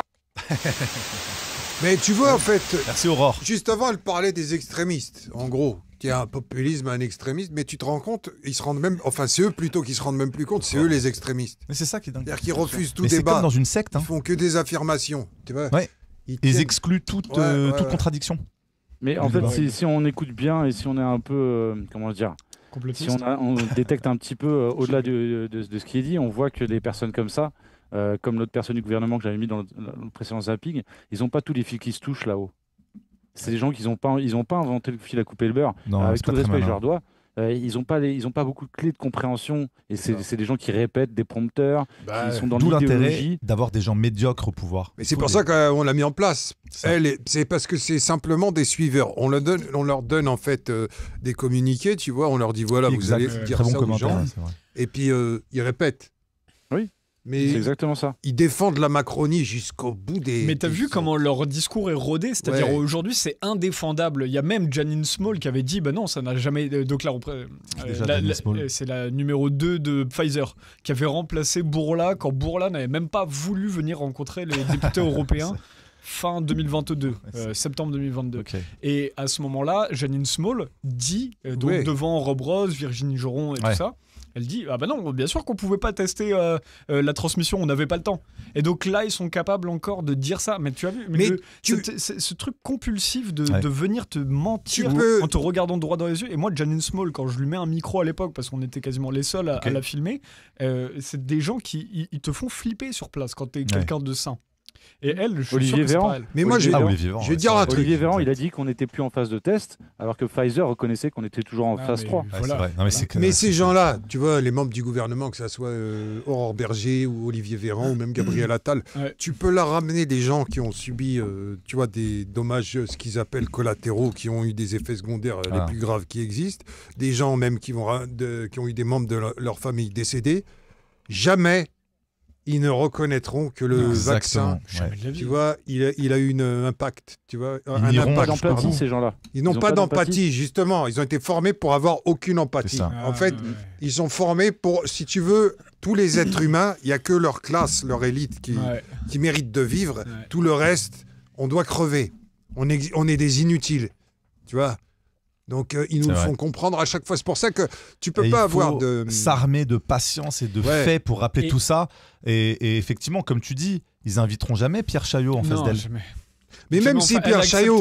Mais tu vois, en fait... Merci Aurore. Juste avant, elle parlait des extrémistes, en gros, qu'il y a un populisme, un extrémisme, mais tu te rends compte, ils se rendent même, enfin c'est eux plutôt qui se rendent même plus compte, c'est eux les extrémistes. Mais c'est ça qui est dingue. C'est-à-dire qu'ils refusent tout mais débat. C'est comme dans une secte. Hein. Ils font que des affirmations, tu vois. Ouais. Ils excluent toute contradiction. Mais en fait, si on écoute bien et si on est un peu, comment dire, si on détecte un petit peu au-delà de ce qui est dit, on voit que des personnes comme ça, comme l'autre personne du gouvernement que j'avais mis dans le précédent zapping, ils n'ont pas tous les fils qui se touchent là-haut. C'est des gens qui n'ont pas inventé le fil à couper le beurre. Non, avec tout le respect, je leur dois. Ils n'ont pas beaucoup de clés de compréhension. Et c'est des gens qui répètent, des prompteurs, qui sont dans d'où l'intérêt l'idéologie. d'avoir des gens médiocres au pouvoir. Mais c'est pour ça qu'on l'a mis en place. C'est parce que c'est simplement des suiveurs. On leur donne en fait des communiqués, tu vois. On leur dit voilà, vous allez dire ça aux gens. Et puis ils répètent. Oui. Mais c'est exactement ça. Ils défendent la Macronie jusqu'au bout des... Mais t'as vu comment leur discours est rodé? C'est-à-dire aujourd'hui, c'est indéfendable. Il y a même Janine Small qui avait dit, bah non, ça n'a jamais... Donc là, c'est la numéro 2 de Pfizer, qui avait remplacé Bourla quand Bourla n'avait même pas voulu venir rencontrer les députés européens. Fin 2022, septembre 2022. Okay. Et à ce moment-là, Janine Small dit, devant Rob Rose, Virginie Joron et tout ça, elle dit ah bah non, bien sûr qu'on pouvait pas tester la transmission, on n'avait pas le temps. Et donc là ils sont capables encore de dire ça. Mais tu as vu, ce truc compulsif de venir te mentir en te regardant droit dans les yeux. Et moi, Janine Small, quand je lui mets un micro à l'époque, parce qu'on était quasiment les seuls à la filmer, c'est des gens qui ils te font flipper sur place quand t'es quelqu'un de sain. Et elle, je Olivier Véran. Mais moi, je vais dire un truc. Olivier Véran, il a dit qu'on n'était plus en phase de test, alors que Pfizer reconnaissait qu'on était toujours en phase 3. Voilà. Non, mais ces gens-là, tu vois, les membres du gouvernement, que ce soit Aurore Berger ou Olivier Véran ou même Gabriel Attal, tu peux leur ramener des gens qui ont subi, tu vois, des dommages, ce qu'ils appellent collatéraux, qui ont eu des effets secondaires les plus graves qui existent, des gens même qui ont eu des membres de leur famille décédés. Jamais ils ne reconnaîtront que le vaccin, tu vois, il a eu un impact, tu vois, un impact d'empathie, ces gens-là. Ils n'ont pas d'empathie, justement. Ils ont été formés pour avoir aucune empathie. En fait, ils sont formés pour, si tu veux, tous les êtres humains, il n'y a que leur classe, leur élite qui mérite de vivre. Tout le reste, on doit crever. On est des inutiles, tu vois. Donc ils nous font comprendre à chaque fois. C'est pour ça que tu peux pas avoir de s'armer de patience et de faits pour rappeler tout ça. Et effectivement, comme tu dis, ils inviteront jamais Pierre Chaillot en face d'elle. Jamais. Mais même si Pierre Chaillot,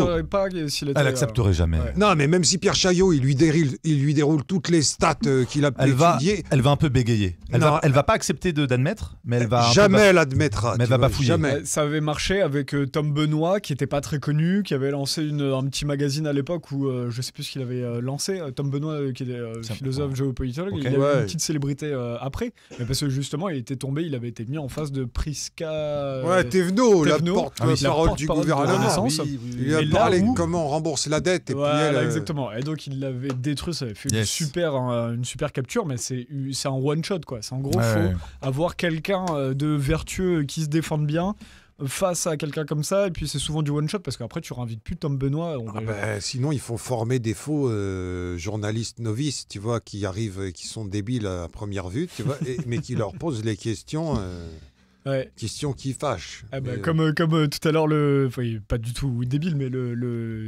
elle accepterait jamais. Non, mais même si Pierre Chaillot, il lui déroule toutes les stats qu'il a étudiées. Elle va un peu bégayer. Elle va pas accepter d'admettre, mais elle va jamais elle admettra. Mais elle va bafouiller. Jamais. Ça avait marché avec Tom Benoît, qui était pas très connu, qui avait lancé un petit magazine à l'époque où je sais plus ce qu'il avait lancé. Tom Benoît, qui est philosophe géopolitologue, il avait une petite célébrité après, mais parce que justement, il était tombé, il avait été mis en face de Prisca. Thévenot, la porte-parole du gouvernement. Il lui a parlé comment on rembourse la dette. Et puis exactement. Et donc il l'avait détruit, ça avait fait une super capture, mais c'est un one shot quoi. C'est en gros faut avoir quelqu'un de vertueux qui se défende bien face à quelqu'un comme ça, et puis c'est souvent du one shot parce qu'après tu réinvites plus Tom Benoît. Sinon il faut former des faux journalistes novices, tu vois, qui arrivent, qui sont débiles à première vue, tu vois, mais qui leur posent les questions. Question qui fâche. Comme tout à l'heure, pas du tout débile, mais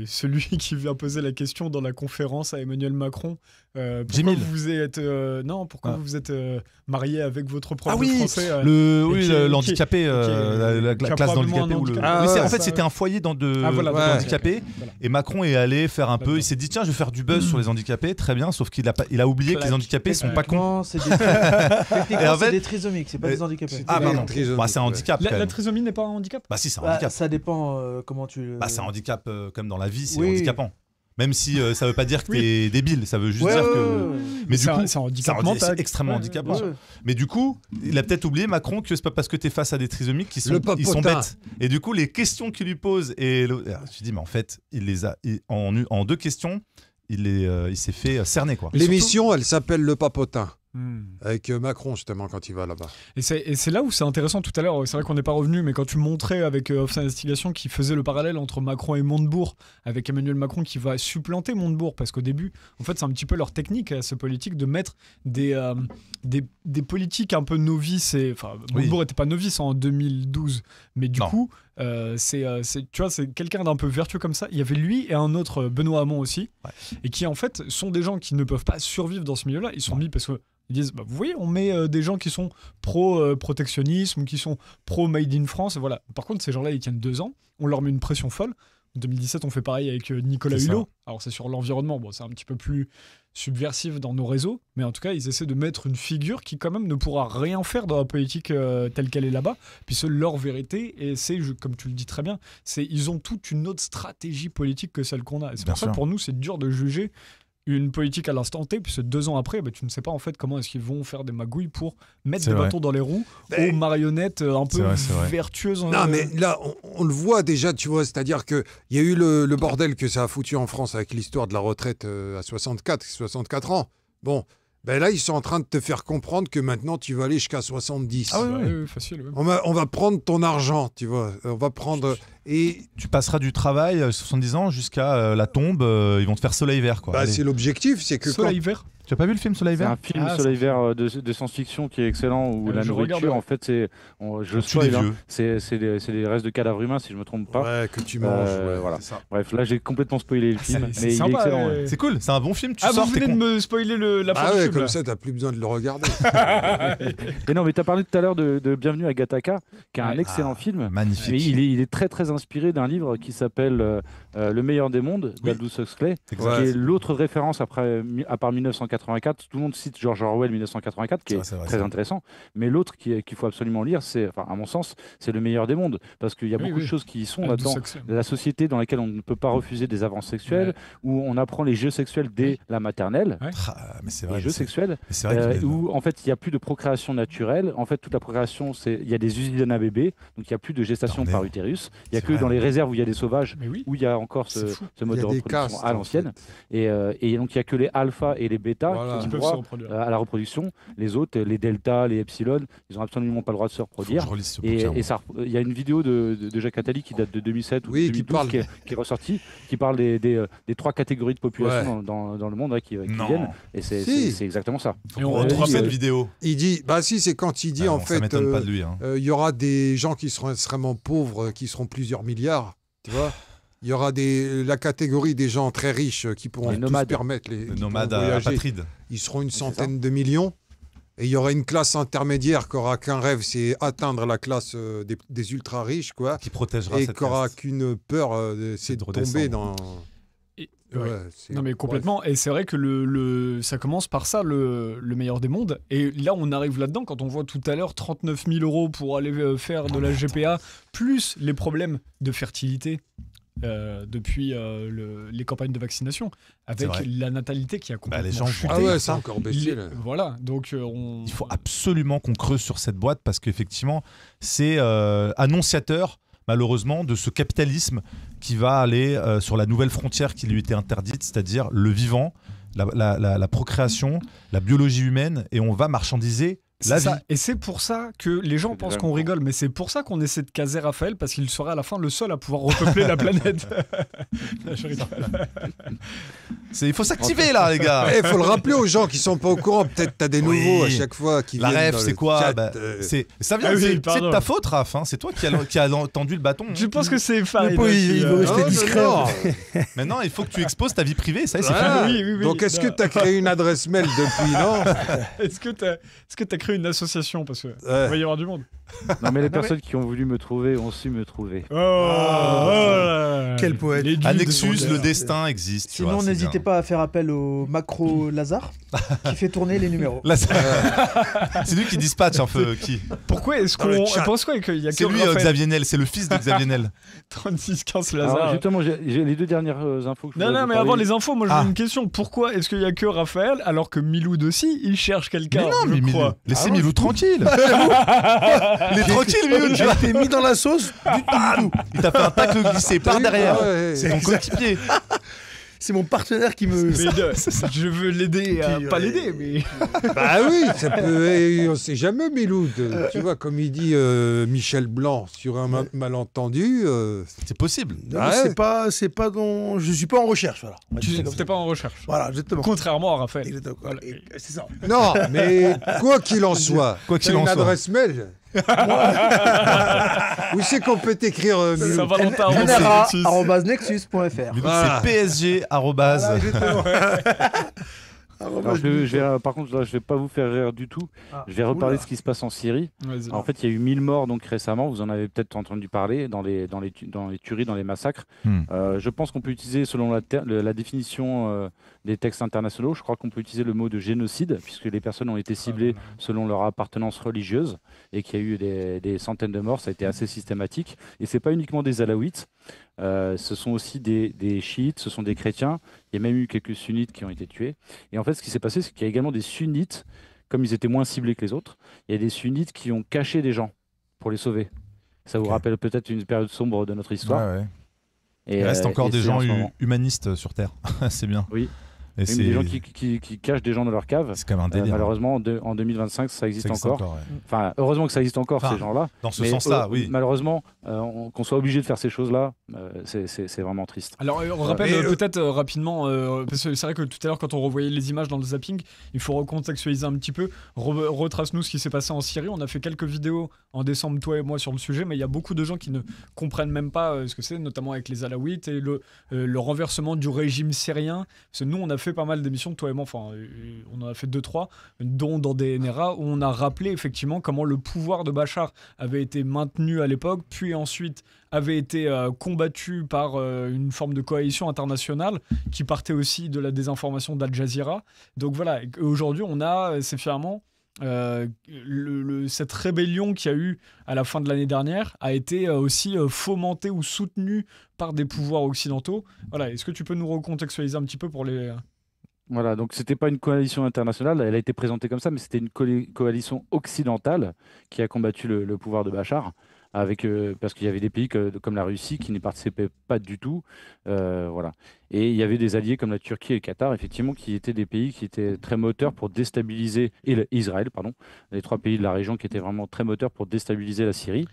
celui qui vient poser la question dans la conférence à Emmanuel Macron. Pourquoi vous êtes vous vous êtes marié avec votre prof de français l'handicapé, la classe d'handicapés en fait c'était un foyer d'handicapés et Macron est allé faire un peu, il s'est dit tiens je vais faire du buzz sur les handicapés, très bien, sauf qu'il a oublié que les handicapés sont pas cons. C'est des trisomiques, c'est pas des handicapés. C'est un handicap. La trisomie n'est pas un handicap? Bah si, c'est un handicap. Ça dépend comment tu... c'est un handicap comme dans la vie, c'est handicapant. Même si ça veut pas dire que t'es débile, ça veut juste dire que... Mais du coup, c'est un handicap mental. C'est extrêmement handicapant. Mais du coup, il a peut-être oublié, Macron, que c'est pas parce que t'es face à des trisomiques qu'ils sont bêtes. Et du coup, les questions qu'il lui pose, je me dis, mais en fait, en 2 questions, il s'est fait cerner, quoi. L'émission, elle s'appelle Le Papotin. Avec Macron justement quand il va là-bas. Et c'est là où c'est intéressant. Tout à l'heure, c'est vrai qu'on n'est pas revenu, mais quand tu montrais avec Offset Investigation qui faisait le parallèle entre Macron et Montebourg, avec Emmanuel Macron qui va supplanter Montebourg, parce qu'au début, en fait, c'est un petit peu leur technique à ce politique de mettre des politiques un peu novices. Montebourg n'était pas novice en 2012, mais du coup, Tu vois, c'est quelqu'un d'un peu vertueux comme ça. Il y avait lui et un autre, Benoît Hamon aussi, et qui en fait sont des gens qui ne peuvent pas survivre dans ce milieu-là. Ils sont mis parce que ils disent, vous voyez, on met des gens qui sont pro-protectionnisme, qui sont pro-made in France, et voilà. Par contre, ces gens-là, ils tiennent 2 ans, on leur met une pression folle. En 2017, on fait pareil avec Nicolas Hulot. Alors, c'est sur l'environnement, bon, c'est un petit peu plus subversif dans nos réseaux, mais en tout cas, ils essaient de mettre une figure qui, quand même, ne pourra rien faire dans la politique telle qu'elle est là-bas, puis c'est leur vérité, et c'est, comme tu le dis très bien, ils ont toute une autre stratégie politique que celle qu'on a. Et c'est pour ça que pour nous, c'est dur de juger une politique à l'instant T, puis 2 ans après, tu ne sais pas en fait comment est-ce qu'ils vont faire des magouilles pour mettre des bâtons dans les roues aux marionnettes un peu vertueuses. Non, mais là, on le voit déjà, tu vois, c'est-à-dire qu'il y a eu le bordel que ça a foutu en France avec l'histoire de la retraite à 64 ans. Bon, là, ils sont en train de te faire comprendre que maintenant, tu vas aller jusqu'à 70. Ah oui, facile. Oui. On va prendre ton argent, tu vois. On va prendre... Et tu passeras du travail 70 ans jusqu'à la tombe, ils vont te faire soleil vert, quoi. C'est l'objectif, c'est que soleil vert. Tu as pas vu le film Soleil Vert? C'est un film Soleil Vert de science-fiction qui est excellent, où la nourriture, en fait, c'est les restes de cadavres humains, si je me trompe pas. Ouais, que tu manges. Voilà. Bref, là, j'ai complètement spoilé le film, mais il est excellent. C'est cool, c'est un bon film. Vous venez de me spoiler la fin du film. Comme ça, t'as plus besoin de le regarder. Et non, mais t'as parlé tout à l'heure de Bienvenue à Gattaca, qui est un excellent film. Magnifique. Mais il est très très inspiré d'un livre qui s'appelle Le meilleur des mondes d'Aldous Huxley, qui est l'autre référence à part 1984. Tout le monde cite George Orwell 1984, qui est très intéressant. Mais l'autre qu'il faut absolument lire, à mon sens, c'est Le meilleur des mondes, parce qu'il y a beaucoup de choses qui y sont là-dedans. La société dans laquelle on ne peut pas refuser des avances sexuelles, où on apprend les jeux sexuels dès la maternelle. Mais c'est vrai, les jeux sexuels, vrai où en fait il n'y a plus de procréation naturelle. En fait, toute la procréation, il y a des usines à bébés, donc il n'y a plus de gestation par utérus. Il n'y a que dans les réserves où il y a des sauvages, où il y a encore ce mode de reproduction à l'ancienne. Et donc il n'y a que les alphas et les bêtas qui peuvent se reproduire à la reproduction. Les autres, les deltas, les epsilon, ils n'ont absolument pas le droit de se reproduire. Et ça, il y a une vidéo de Jacques Attali qui date de 2007 ou 2012 qui est ressortie, qui parle des 3 catégories de population dans le monde qui viennent. Et c'est exactement ça. Et on retrouve cette vidéo. Il dit, c'est quand il dit en fait, il y aura des gens qui seront extrêmement pauvres, qui seront plusieurs milliards, tu vois. Il y aura la catégorie des gens très riches qui pourront tous se permettre les nomades apatrides. Ils seront une centaine de millions. Et il y aura une classe intermédiaire qui n'aura qu'un rêve, c'est atteindre la classe des ultra riches, quoi. Qui protégera et cette qui n'aura classe. qu'une peur, c'est de tomber dans... Non mais complètement, et c'est vrai que ça commence par ça, le meilleur des mondes, et là on arrive là-dedans quand on voit tout à l'heure 39 000 € pour aller faire de la GPA, plus les problèmes de fertilité depuis les campagnes de vaccination, avec la natalité qui a complètement chuté. C'est encore baissé. Voilà, donc il faut absolument qu'on creuse sur cette boîte, parce qu'effectivement c'est annonciateur malheureusement de ce capitalisme qui va aller sur la nouvelle frontière qui lui était interdite, c'est-à-dire le vivant, la procréation, la biologie humaine, et on va marchandiser la vie. Et c'est pour ça que les gens pensent qu'on rigole, mais c'est pour ça qu'on essaie de caser Raphaël, parce qu'il sera à la fin le seul à pouvoir repeupler la planète. Il faut s'activer là, les gars. Il faut le rappeler aux gens qui sont pas au courant. Peut-être t'as des nouveaux à chaque fois qui viennent. La ref, c'est quoi? Ça vient, c'est de ta faute, Raph. C'est toi qui as tendu le bâton. Je pense que c'est Farid. Il veut rester discret. Maintenant, il faut que tu exposes ta vie privée. Ça, c'est fini. Donc, est-ce que tu as créé une adresse mail depuis? Non. Est-ce que tu as créé une association, parce que il va y avoir du monde. Non, mais les personnes qui ont voulu me trouver ont su me trouver. Quel poète. Annexus, le destin existe. Sinon, n'hésitez pas à faire appel au macro Lazare qui fait tourner les numéros. C'est lui qui dispatche un peu. Pourquoi est-ce qu'on pense quoi qu'il y a que C'est lui, Xavier Niel, c'est le fils de Xavier Niel. 36-15 Lazare. Alors, justement, j'ai les 2 dernières infos que je Non, mais avant les infos, moi j'ai une question. Pourquoi est-ce qu'il y a que Raphaël alors que Miloud aussi, il cherche quelqu'un? Mais non, mais laissez Miloud tranquille. Il est tranquille, Miloud. J'ai été mis dans la sauce. Il t'a fait un tacle glissé par derrière. C'est ton coéquipier. C'est mon partenaire qui me... Je veux l'aider à pas l'aider, mais... Bah oui, ça peut... On sait jamais, Miloud. Tu vois, comme il dit Michel Blanc sur un malentendu... C'est possible. C'est pas dont... Je suis pas en recherche, voilà. T'es pas en recherche. Voilà, exactement. Contrairement à Raphaël. Voilà. C'est ça. Non, mais quoi qu'il en soit, une adresse mail... Où c'est qu'on peut t'écrire nra@nexus.fr. C'est PSG. Alors, par contre, là, je vais pas vous faire rire du tout. Je vais reparler de ce qui se passe en Syrie. En fait, il y a eu 1000 morts donc récemment. Vous en avez peut-être entendu parler dans les tueries, dans les massacres. Je pense qu'on peut utiliser, selon la définition des textes internationaux, je crois qu'on peut utiliser le mot de génocide, puisque les personnes ont été ciblées selon leur appartenance religieuse et qu'il y a eu des centaines de morts. Ça a été assez systématique. Et c'est pas uniquement des alaouites. Ce sont aussi des chiites, ce sont des chrétiens. Il y a même eu quelques sunnites qui ont été tués. Et en fait, ce qui s'est passé, c'est qu'il y a également des sunnites, comme ils étaient moins ciblés que les autres, il y a des sunnites qui ont caché des gens pour les sauver. Ça vous rappelle peut-être une période sombre de notre histoire. Ouais. Et il reste encore des gens humanistes sur Terre. C'est bien. Oui. Et c'est des gens qui cachent des gens dans leur cave. C'est quand même un délire. Malheureusement, en 2025, ça existe encore. Enfin, heureusement que ça existe encore, ces gens-là. Dans ce sens-là, oui. Malheureusement, qu'on soit obligé de faire ces choses-là, c'est vraiment triste. Alors, on rappelle peut-être rapidement, parce que c'est vrai que tout à l'heure, quand on revoyait les images dans le zapping, il faut recontextualiser un petit peu. Retrace-nous ce qui s'est passé en Syrie. On a fait quelques vidéos en décembre, toi et moi, sur le sujet, mais il y a beaucoup de gens qui ne comprennent même pas ce que c'est, notamment avec les Alaouites et le renversement du régime syrien. Parce que nous, on a fait pas mal d'émissions, toi et moi, enfin, on en a fait 2-3, dont dans des NRA, où on a rappelé effectivement comment le pouvoir de Bachar avait été maintenu à l'époque, puis ensuite avait été combattu par une forme de coalition internationale qui partait aussi de la désinformation d'Al Jazeera. Donc voilà, aujourd'hui, on a, c'est fièrement, cette rébellion qu'il y a eu à la fin de l'année dernière a été aussi fomentée ou soutenue par des pouvoirs occidentaux. Voilà, est-ce que tu peux nous recontextualiser un petit peu pour les... Voilà, donc c'était pas une coalition internationale, elle a été présentée comme ça, mais c'était une coalition occidentale qui a combattu le pouvoir de Bachar, parce qu'il y avait des pays comme la Russie qui n'y participaient pas du tout. Voilà. Et il y avait des alliés comme la Turquie et le Qatar, effectivement, qui étaient des pays qui étaient très moteurs pour déstabiliser, et Israël, pardon, les 3 pays de la région qui étaient vraiment très moteurs pour déstabiliser la Syrie.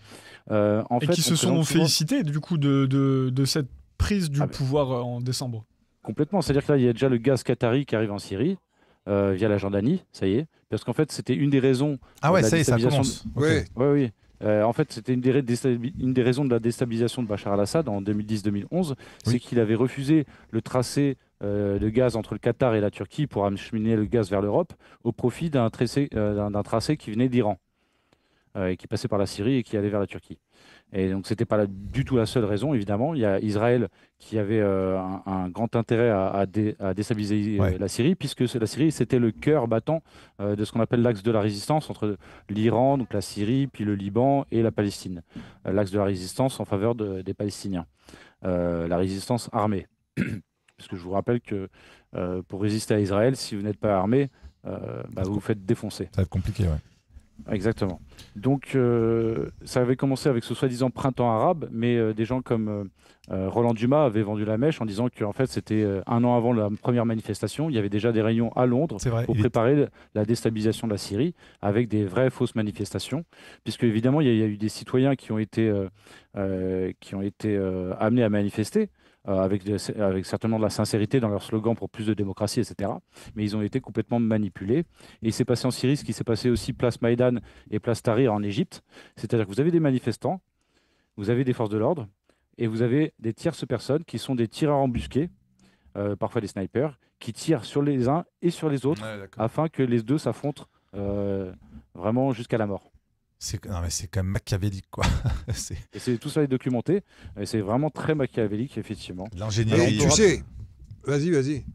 Qui se sont félicités du coup de cette prise du pouvoir en décembre. Complètement, c'est-à-dire que là, il y a déjà le gaz qatari qui arrive en Syrie via la Jordanie, ça y est, parce qu'en fait, c'était une des raisons. Ah ouais, ça y est, ça commence. Oui. En fait, c'était une des raisons de la déstabilisation de Bachar al-Assad en 2010-2011, c'est qu'il avait refusé le tracé de gaz entre le Qatar et la Turquie pour acheminer le gaz vers l'Europe au profit d'un tracé qui venait d'Iran et qui passait par la Syrie et qui allait vers la Turquie. Et donc, ce n'était pas du tout la seule raison, évidemment. Il y a Israël qui avait un grand intérêt à déstabiliser la Syrie, puisque la Syrie, c'était le cœur battant de ce qu'on appelle l'axe de la résistance entre l'Iran, donc la Syrie, puis le Liban et la Palestine. L'axe de la résistance en faveur des Palestiniens. La résistance armée. Parce que je vous rappelle que pour résister à Israël, si vous n'êtes pas armé, vous vous faites défoncer. Ça va être compliqué, ouais. Exactement. Donc, ça avait commencé avec ce soi-disant printemps arabe, mais des gens comme Roland Dumas avaient vendu la mèche en disant que en fait, c'était 1 an avant la première manifestation. Il y avait déjà des réunions à Londres pour préparer la déstabilisation de la Syrie avec des vraies fausses manifestations, puisque évidemment, il y a eu des citoyens qui ont été amenés à manifester. Avec certainement de la sincérité dans leur slogan pour plus de démocratie, etc. Mais ils ont été complètement manipulés. Et il s'est passé en Syrie ce qui s'est passé aussi place Maïdan et place Tahrir en Égypte. C'est-à-dire que vous avez des manifestants, vous avez des forces de l'ordre, et vous avez des tierces personnes qui sont des tireurs embusqués, parfois des snipers, qui tirent sur les uns et sur les autres afin que les deux s'affrontent vraiment jusqu'à la mort. C'est quand même machiavélique, quoi. Et tout ça est documenté. Et c'est vraiment très machiavélique, effectivement. L'ingénierie. Tu sais, vas-y.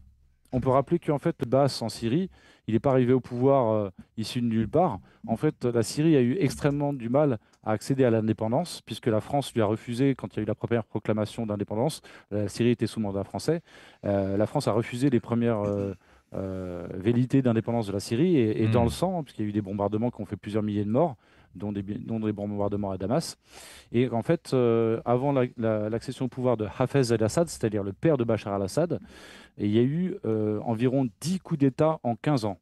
On peut rappeler qu'en fait, Baas en Syrie, il n'est pas arrivé au pouvoir issu de nulle part. En fait, la Syrie a eu extrêmement du mal à accéder à l'indépendance, puisque la France lui a refusé, quand il y a eu la première proclamation d'indépendance, la Syrie était sous mandat français, la France a refusé les premières velléités d'indépendance de la Syrie, et dans le sang, puisqu'il y a eu des bombardements qui ont fait plusieurs milliers de morts, dont des bombardements à Damas. Et en fait, avant l'accession au pouvoir de Hafez al-Assad, c'est-à-dire le père de Bachar al-Assad, il y a eu environ 10 coups d'État en 15 ans.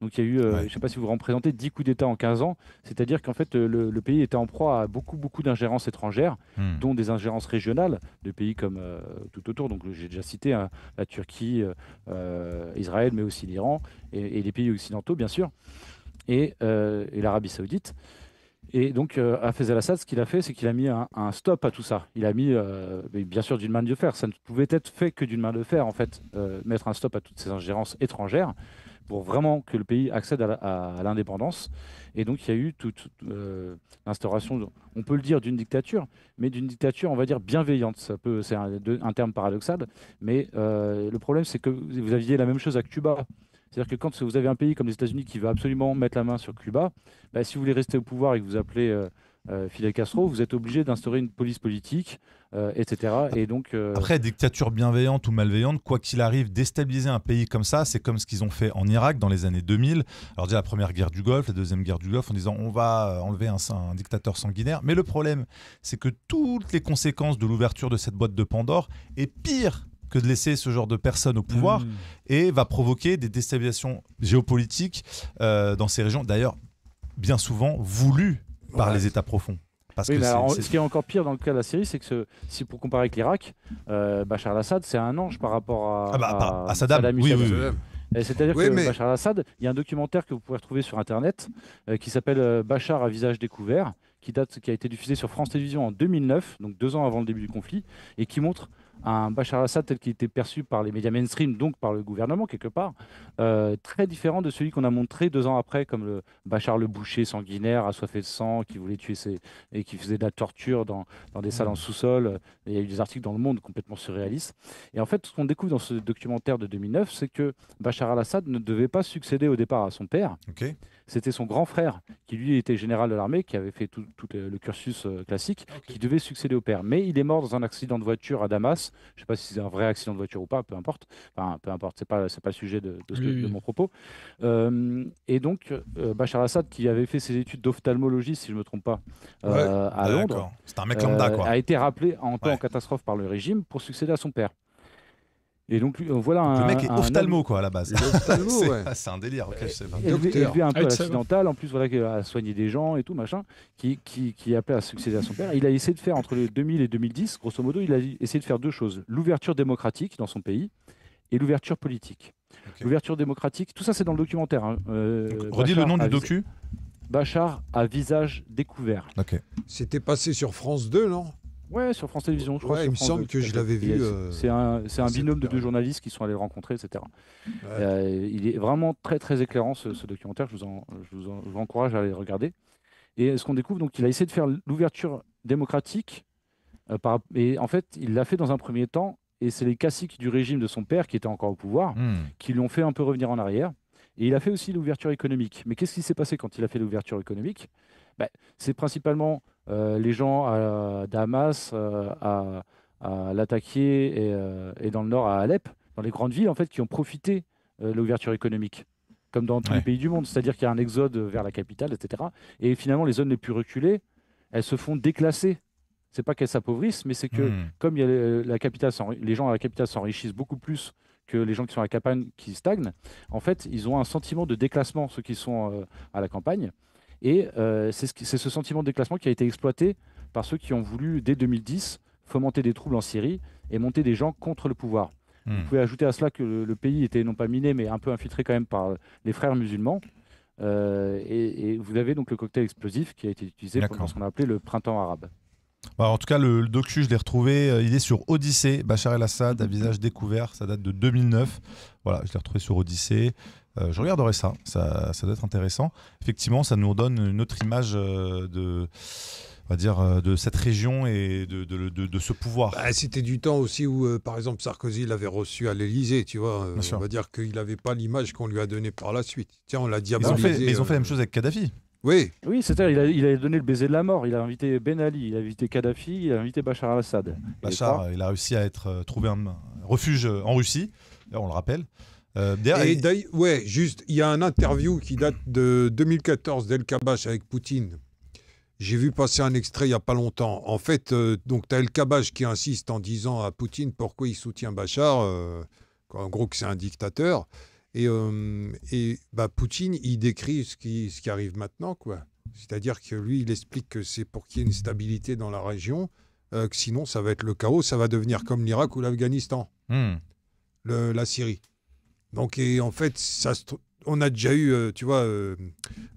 Donc il y a eu, je ne sais pas si vous vous représentez, 10 coups d'État en 15 ans, c'est-à-dire qu'en fait le pays était en proie à beaucoup d'ingérences étrangères, dont des ingérences régionales de pays comme tout autour, donc j'ai déjà cité la Turquie, Israël, mais aussi l'Iran, et les pays occidentaux bien sûr, et l'Arabie Saoudite. Et donc, Hafez al-Assad, ce qu'il a fait, c'est qu'il a mis un stop à tout ça. Il a mis, bien sûr, d'une main de fer. Ça ne pouvait être fait que d'une main de fer, en fait, mettre un stop à toutes ces ingérences étrangères pour vraiment que le pays accède à l'indépendance. Et donc, il y a eu toute l'instauration, on peut le dire, d'une dictature, mais d'une dictature, on va dire, bienveillante. C'est un terme paradoxal, mais le problème, c'est que vous aviez la même chose à Cuba. C'est-à-dire que quand vous avez un pays comme les États-Unis qui veut absolument mettre la main sur Cuba, si vous voulez rester au pouvoir et que vous appelez Fidel Castro, vous êtes obligé d'instaurer une police politique, etc. Et donc, Après, dictature bienveillante ou malveillante, quoi qu'il arrive, déstabiliser un pays comme ça, c'est comme ce qu'ils ont fait en Irak dans les années 2000. Alors déjà la première guerre du Golfe, la deuxième guerre du Golfe, en disant on va enlever un dictateur sanguinaire. Mais le problème, c'est que toutes les conséquences de l'ouverture de cette boîte de Pandore est pire que de laisser ce genre de personnes au pouvoir et va provoquer des déstabilisations géopolitiques dans ces régions, d'ailleurs bien souvent voulues par les États profonds. Parce que ce qui est encore pire dans le cas de la Syrie, c'est que si pour comparer avec l'Irak, Bachar al-Assad, c'est un ange par rapport à Saddam Hussein. C'est-à-dire que Bachar al-Assad, il y a un documentaire que vous pouvez retrouver sur Internet qui s'appelle Bachar à visage découvert, qui a été diffusé sur France Télévisions en 2009, donc 2 ans avant le début du conflit, et qui montre un Bachar al-Assad tel qu'il était perçu par les médias mainstream, donc par le gouvernement quelque part, très différent de celui qu'on a montré 2 ans après, comme le Bachar le boucher sanguinaire, assoiffé de sang, qui voulait tuer et qui faisait de la torture dans des salles en sous-sol. Il y a eu des articles dans Le Monde complètement surréalistes. Et en fait, ce qu'on découvre dans ce documentaire de 2009, c'est que Bachar al-Assad ne devait pas succéder au départ à son père. C'était son grand frère, qui lui était général de l'armée, qui avait fait tout le cursus classique, qui devait succéder au père. Mais il est mort dans un accident de voiture à Damas. Je ne sais pas si c'est un vrai accident de voiture ou pas, peu importe. Enfin, peu importe, c'est pas le sujet de mon propos. Et donc, Bachar al-Assad, qui avait fait ses études d'ophtalmologie, si je ne me trompe pas, à Londres, c'est un mec lambda, quoi. A été rappelé en catastrophe par le régime pour succéder à son père. Et donc, voilà le mec est ophtalmo, quoi, à la base. C'est un délire. Je sais pas. Élevé un peu à l'accidental, en plus, voilà, à soigner des gens et tout, machin, qui appelait à succéder à son père. Il a essayé de faire, entre le 2000 et 2010, grosso modo, il a essayé de faire 2 choses. L'ouverture démocratique dans son pays et l'ouverture politique. L'ouverture démocratique, tout ça, c'est dans le documentaire. Redis le nom du docu. Bachar à visage découvert. C'était passé sur France 2, non ? Ouais, sur France Télévisions, je crois. Il me semble que je l'avais vu. C'est un binôme de 2 journalistes qui sont allés le rencontrer, etc. Il est vraiment très très éclairant ce documentaire. Je vous encourage à aller le regarder. Et ce qu'on découvre, donc, il a essayé de faire l'ouverture démocratique. Et en fait, il l'a fait dans un premier temps. Et c'est les caciques du régime de son père, qui était encore au pouvoir, qui l'ont fait un peu revenir en arrière. Et il a fait aussi l'ouverture économique. Mais qu'est-ce qui s'est passé quand il a fait l'ouverture économique ? C'est principalement les gens à Damas, à Latakia et dans le nord à Alep, dans les grandes villes en fait, qui ont profité de l'ouverture économique, comme dans tous les pays du monde. C'est-à-dire qu'il y a un exode vers la capitale, etc. Et finalement, les zones les plus reculées, elles se font déclasser. C'est pas qu'elles s'appauvrissent, mais c'est que comme il y a la capitale, les gens à la capitale s'enrichissent beaucoup plus que les gens qui sont à la campagne qui stagnent. En fait, ils ont un sentiment de déclassement, ceux qui sont à la campagne. Et c'est ce sentiment de déclassement qui a été exploité par ceux qui ont voulu, dès 2010, fomenter des troubles en Syrie et monter des gens contre le pouvoir. Vous pouvez ajouter à cela que le pays était non pas miné, mais un peu infiltré quand même par les frères musulmans. Et vous avez donc le cocktail explosif qui a été utilisé pendant ce qu'on a appelé le printemps arabe. En tout cas, le docu, je l'ai retrouvé. Il est sur Odyssée, Bachar el-Assad à visage découvert. Ça date de 2009. Voilà, je l'ai retrouvé sur Odyssée. Je regarderai ça doit être intéressant. Effectivement, ça nous donne une autre image de cette région et de ce pouvoir. C'était du temps aussi où, par exemple, Sarkozy l'avait reçu à l'Élysée, tu vois. On va dire qu'il n'avait pas l'image qu'on lui a donnée par la suite. Tiens, on l'a diabolisé. Ils ont fait la même chose avec Kadhafi. Oui, c'est-à-dire il a donné le baiser de la mort. Il a invité Ben Ali, il a invité Kadhafi, il a invité Bachar al-Assad. Bachar, il a réussi à trouver un refuge en Russie, là, on le rappelle. Juste, il y a un interview qui date de 2014 d'El Kabash avec Poutine. J'ai vu passer un extrait il n'y a pas longtemps. En fait, donc tu as El Kabash qui insiste en disant à Poutine pourquoi il soutient Bachar, en gros que c'est un dictateur. Et Poutine, il décrit ce qui arrive maintenant, quoi. C'est-à-dire que lui, il explique que c'est pour qu'il y ait une stabilité dans la région, que sinon ça va être le chaos, ça va devenir comme l'Irak ou l'Afghanistan, la Syrie. Donc, et en fait, on a déjà eu,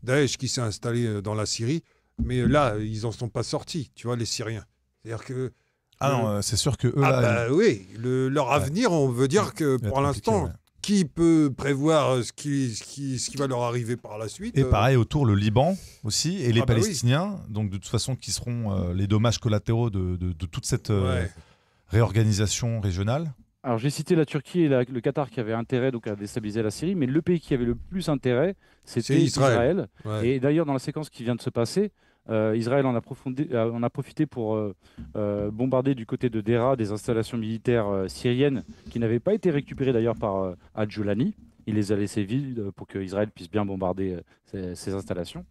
Daesh qui s'est installé dans la Syrie. Mais là, ils n'en sont pas sortis, tu vois, les Syriens. C'est-à-dire que... Ah non, c'est sûr que eux, oui, leur avenir, on veut dire que pour l'instant, qui peut prévoir ce qui va leur arriver par la suite? Et pareil, autour, le Liban aussi, et les Palestiniens, donc de toute façon, qui seront les dommages collatéraux de toute cette réorganisation régionale. Alors j'ai cité la Turquie et le Qatar qui avaient intérêt donc, à déstabiliser la Syrie, mais le pays qui avait le plus intérêt, c'était Israël. Ouais. Et d'ailleurs, dans la séquence qui vient de se passer, Israël en a profité pour bombarder du côté de Deraa des installations militaires syriennes qui n'avaient pas été récupérées d'ailleurs par Al-Julani. Il les a laissées vides pour qu'Israël puisse bien bombarder ces installations.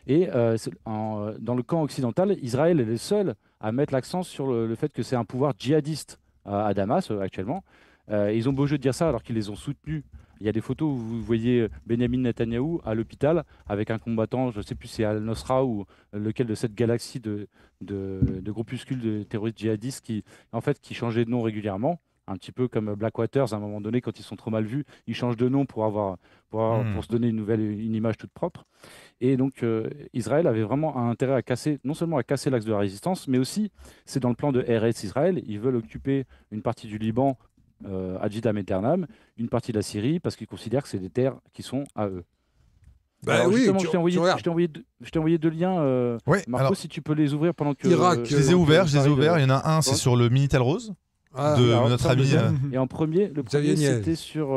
Et dans le camp occidental, Israël est le seul à mettre l'accent sur le fait que c'est un pouvoir djihadiste à Damas actuellement. Ils ont beau jeu de dire ça alors qu'ils les ont soutenus. Il y a des photos où vous voyez Benjamin Netanyahou à l'hôpital avec un combattant, je ne sais plus si c'est Al-Nosra ou lequel de cette galaxie de groupuscules de terroristes djihadistes qui changeaient de nom régulièrement. Un petit peu comme Blackwaters, à un moment donné, quand ils sont trop mal vus, ils changent de nom pour se donner une image toute propre. Et donc, Israël avait vraiment un intérêt non seulement à casser l'axe de la résistance, mais aussi, c'est dans le plan de Eretz Israël, ils veulent occuper une partie du Liban, ad vitam aeternam, une partie de la Syrie, parce qu'ils considèrent que c'est des terres qui sont à eux. Alors, oui, je t'ai envoyé deux liens, Marco, alors, si tu peux les ouvrir pendant que... je les ai ouverts. Il y en a un, c'est sur le Minitel Rose. De notre ami. Et en premier, le premier c'était sur.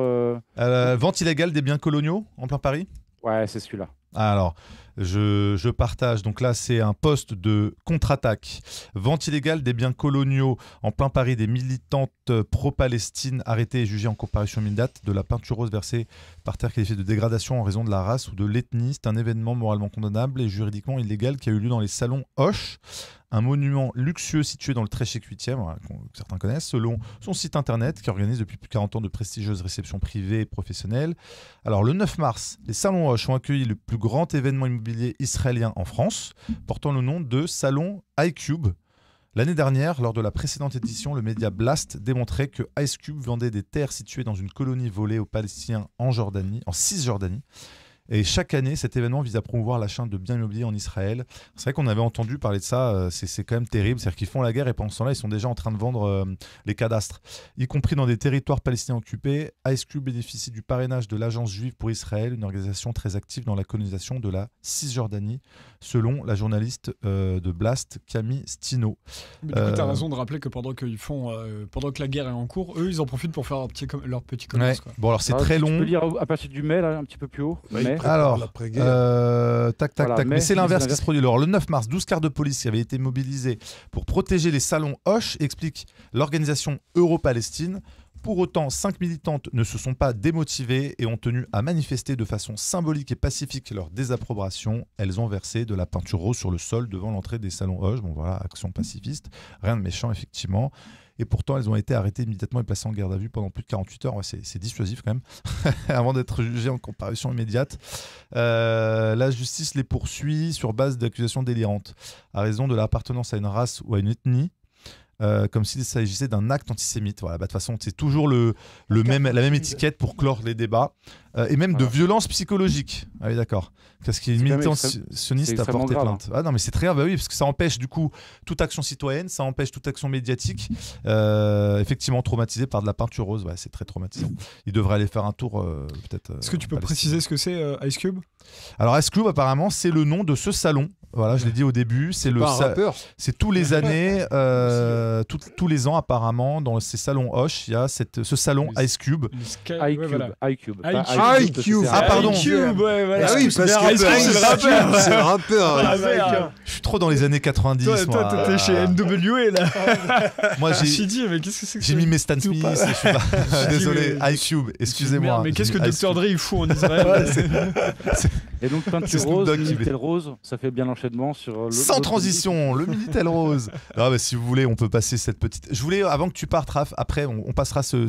Vente illégale des biens coloniaux en plein Paris. Ouais, c'est celui-là. Alors, je partage. Donc là, c'est un post de contre-attaque. Vente illégale des biens coloniaux en plein Paris. Des militantes pro-Palestine arrêtées et jugées en comparution immédiate. De la peinture rose versée par terre qualifiée de dégradation en raison de la race ou de l'ethnie. C'est un événement moralement condamnable et juridiquement illégal qui a eu lieu dans les salons Hoche. Un monument luxueux situé dans le Trèchec 8e, que certains connaissent, selon son site internet, qui organise depuis plus de 40 ans de prestigieuses réceptions privées et professionnelles. Alors, le 9 mars, les salons Hoche ont accueilli le plus grand événement immobilier israélien en France, portant le nom de Salon iCube. L'année dernière, lors de la précédente édition, le média Blast démontrait que iCube vendait des terres situées dans une colonie volée aux Palestiniens en Cisjordanie. Et chaque année, cet événement vise à promouvoir l'achat de biens immobiliers en Israël. C'est vrai qu'on avait entendu parler de ça, c'est quand même terrible. C'est-à-dire qu'ils font la guerre et pendant ce temps-là, ils sont déjà en train de vendre les cadastres. Y compris dans des territoires palestiniens occupés, IceCube bénéficie du parrainage de l'Agence juive pour Israël, une organisation très active dans la colonisation de la Cisjordanie, selon la journaliste de Blast, Camille Stino. Mais du coup, tu as raison de rappeler que pendant que la guerre est en cours, eux, ils en profitent pour faire leur petit commerce. Ouais. Bon, alors c'est très long. Tu peux lire à partir du mai, là, un petit peu plus haut. Alors, tac. Mais c'est l'inverse qui se produit. Alors, le 9 mars, 12 quarts de police qui avaient été mobilisés pour protéger les salons Hoche, explique l'organisation Euro-Palestine. Pour autant, 5 militantes ne se sont pas démotivées et ont tenu à manifester de façon symbolique et pacifique leur désapprobation. Elles ont versé de la peinture rose sur le sol devant l'entrée des salons Hoche. Bon voilà, action pacifiste. Rien de méchant, effectivement. Et pourtant, elles ont été arrêtées immédiatement et placées en garde à vue pendant plus de 48 heures. Ouais, c'est dissuasif quand même, avant d'être jugées en comparution immédiate. La justice les poursuit sur base d'accusations délirantes, à raison de l'appartenance à une race ou à une ethnie. Comme s'il s'agissait d'un acte antisémite. Voilà, de toute façon, c'est toujours la même étiquette pour clore les débats. Et même de violence psychologique. Ah oui, d'accord. Parce qu'il y a une militante sioniste à porter plainte. Ah non, mais c'est très grave, oui, parce que ça empêche du coup toute action citoyenne, ça empêche toute action médiatique. Effectivement, traumatisé par de la peinture rose, ouais, c'est très traumatisant. Il devrait aller faire un tour, peut-être. Est-ce que tu peux préciser ce que c'est IceCube ? Alors, IceCube, apparemment, c'est le nom de ce salon. Voilà, je l'ai dit au début, c'est c'est tous les années, tous les ans apparemment dans ces salons Hoche, il y a ce salon IceCube. iCube. Ah pardon. iCube, ouais, voilà. Ah oui, parce que c'est le rappeur. Je suis trop dans les années 90. Toi, t'étais chez NWA là. Moi, mais qu'est-ce que c'est que j'ai mis mes Stan Smith. Désolé, iCube, excusez-moi. Mais qu'est-ce que Dr. Dre il fout en Israël? Et donc peinture rose, Minitel rose, ça fait bien l'enchaînement sur le. Sans transition, le Minitel rose. Si vous voulez, on peut passer cette petite. Je voulais, avant que tu partes, Raph, après on passera ce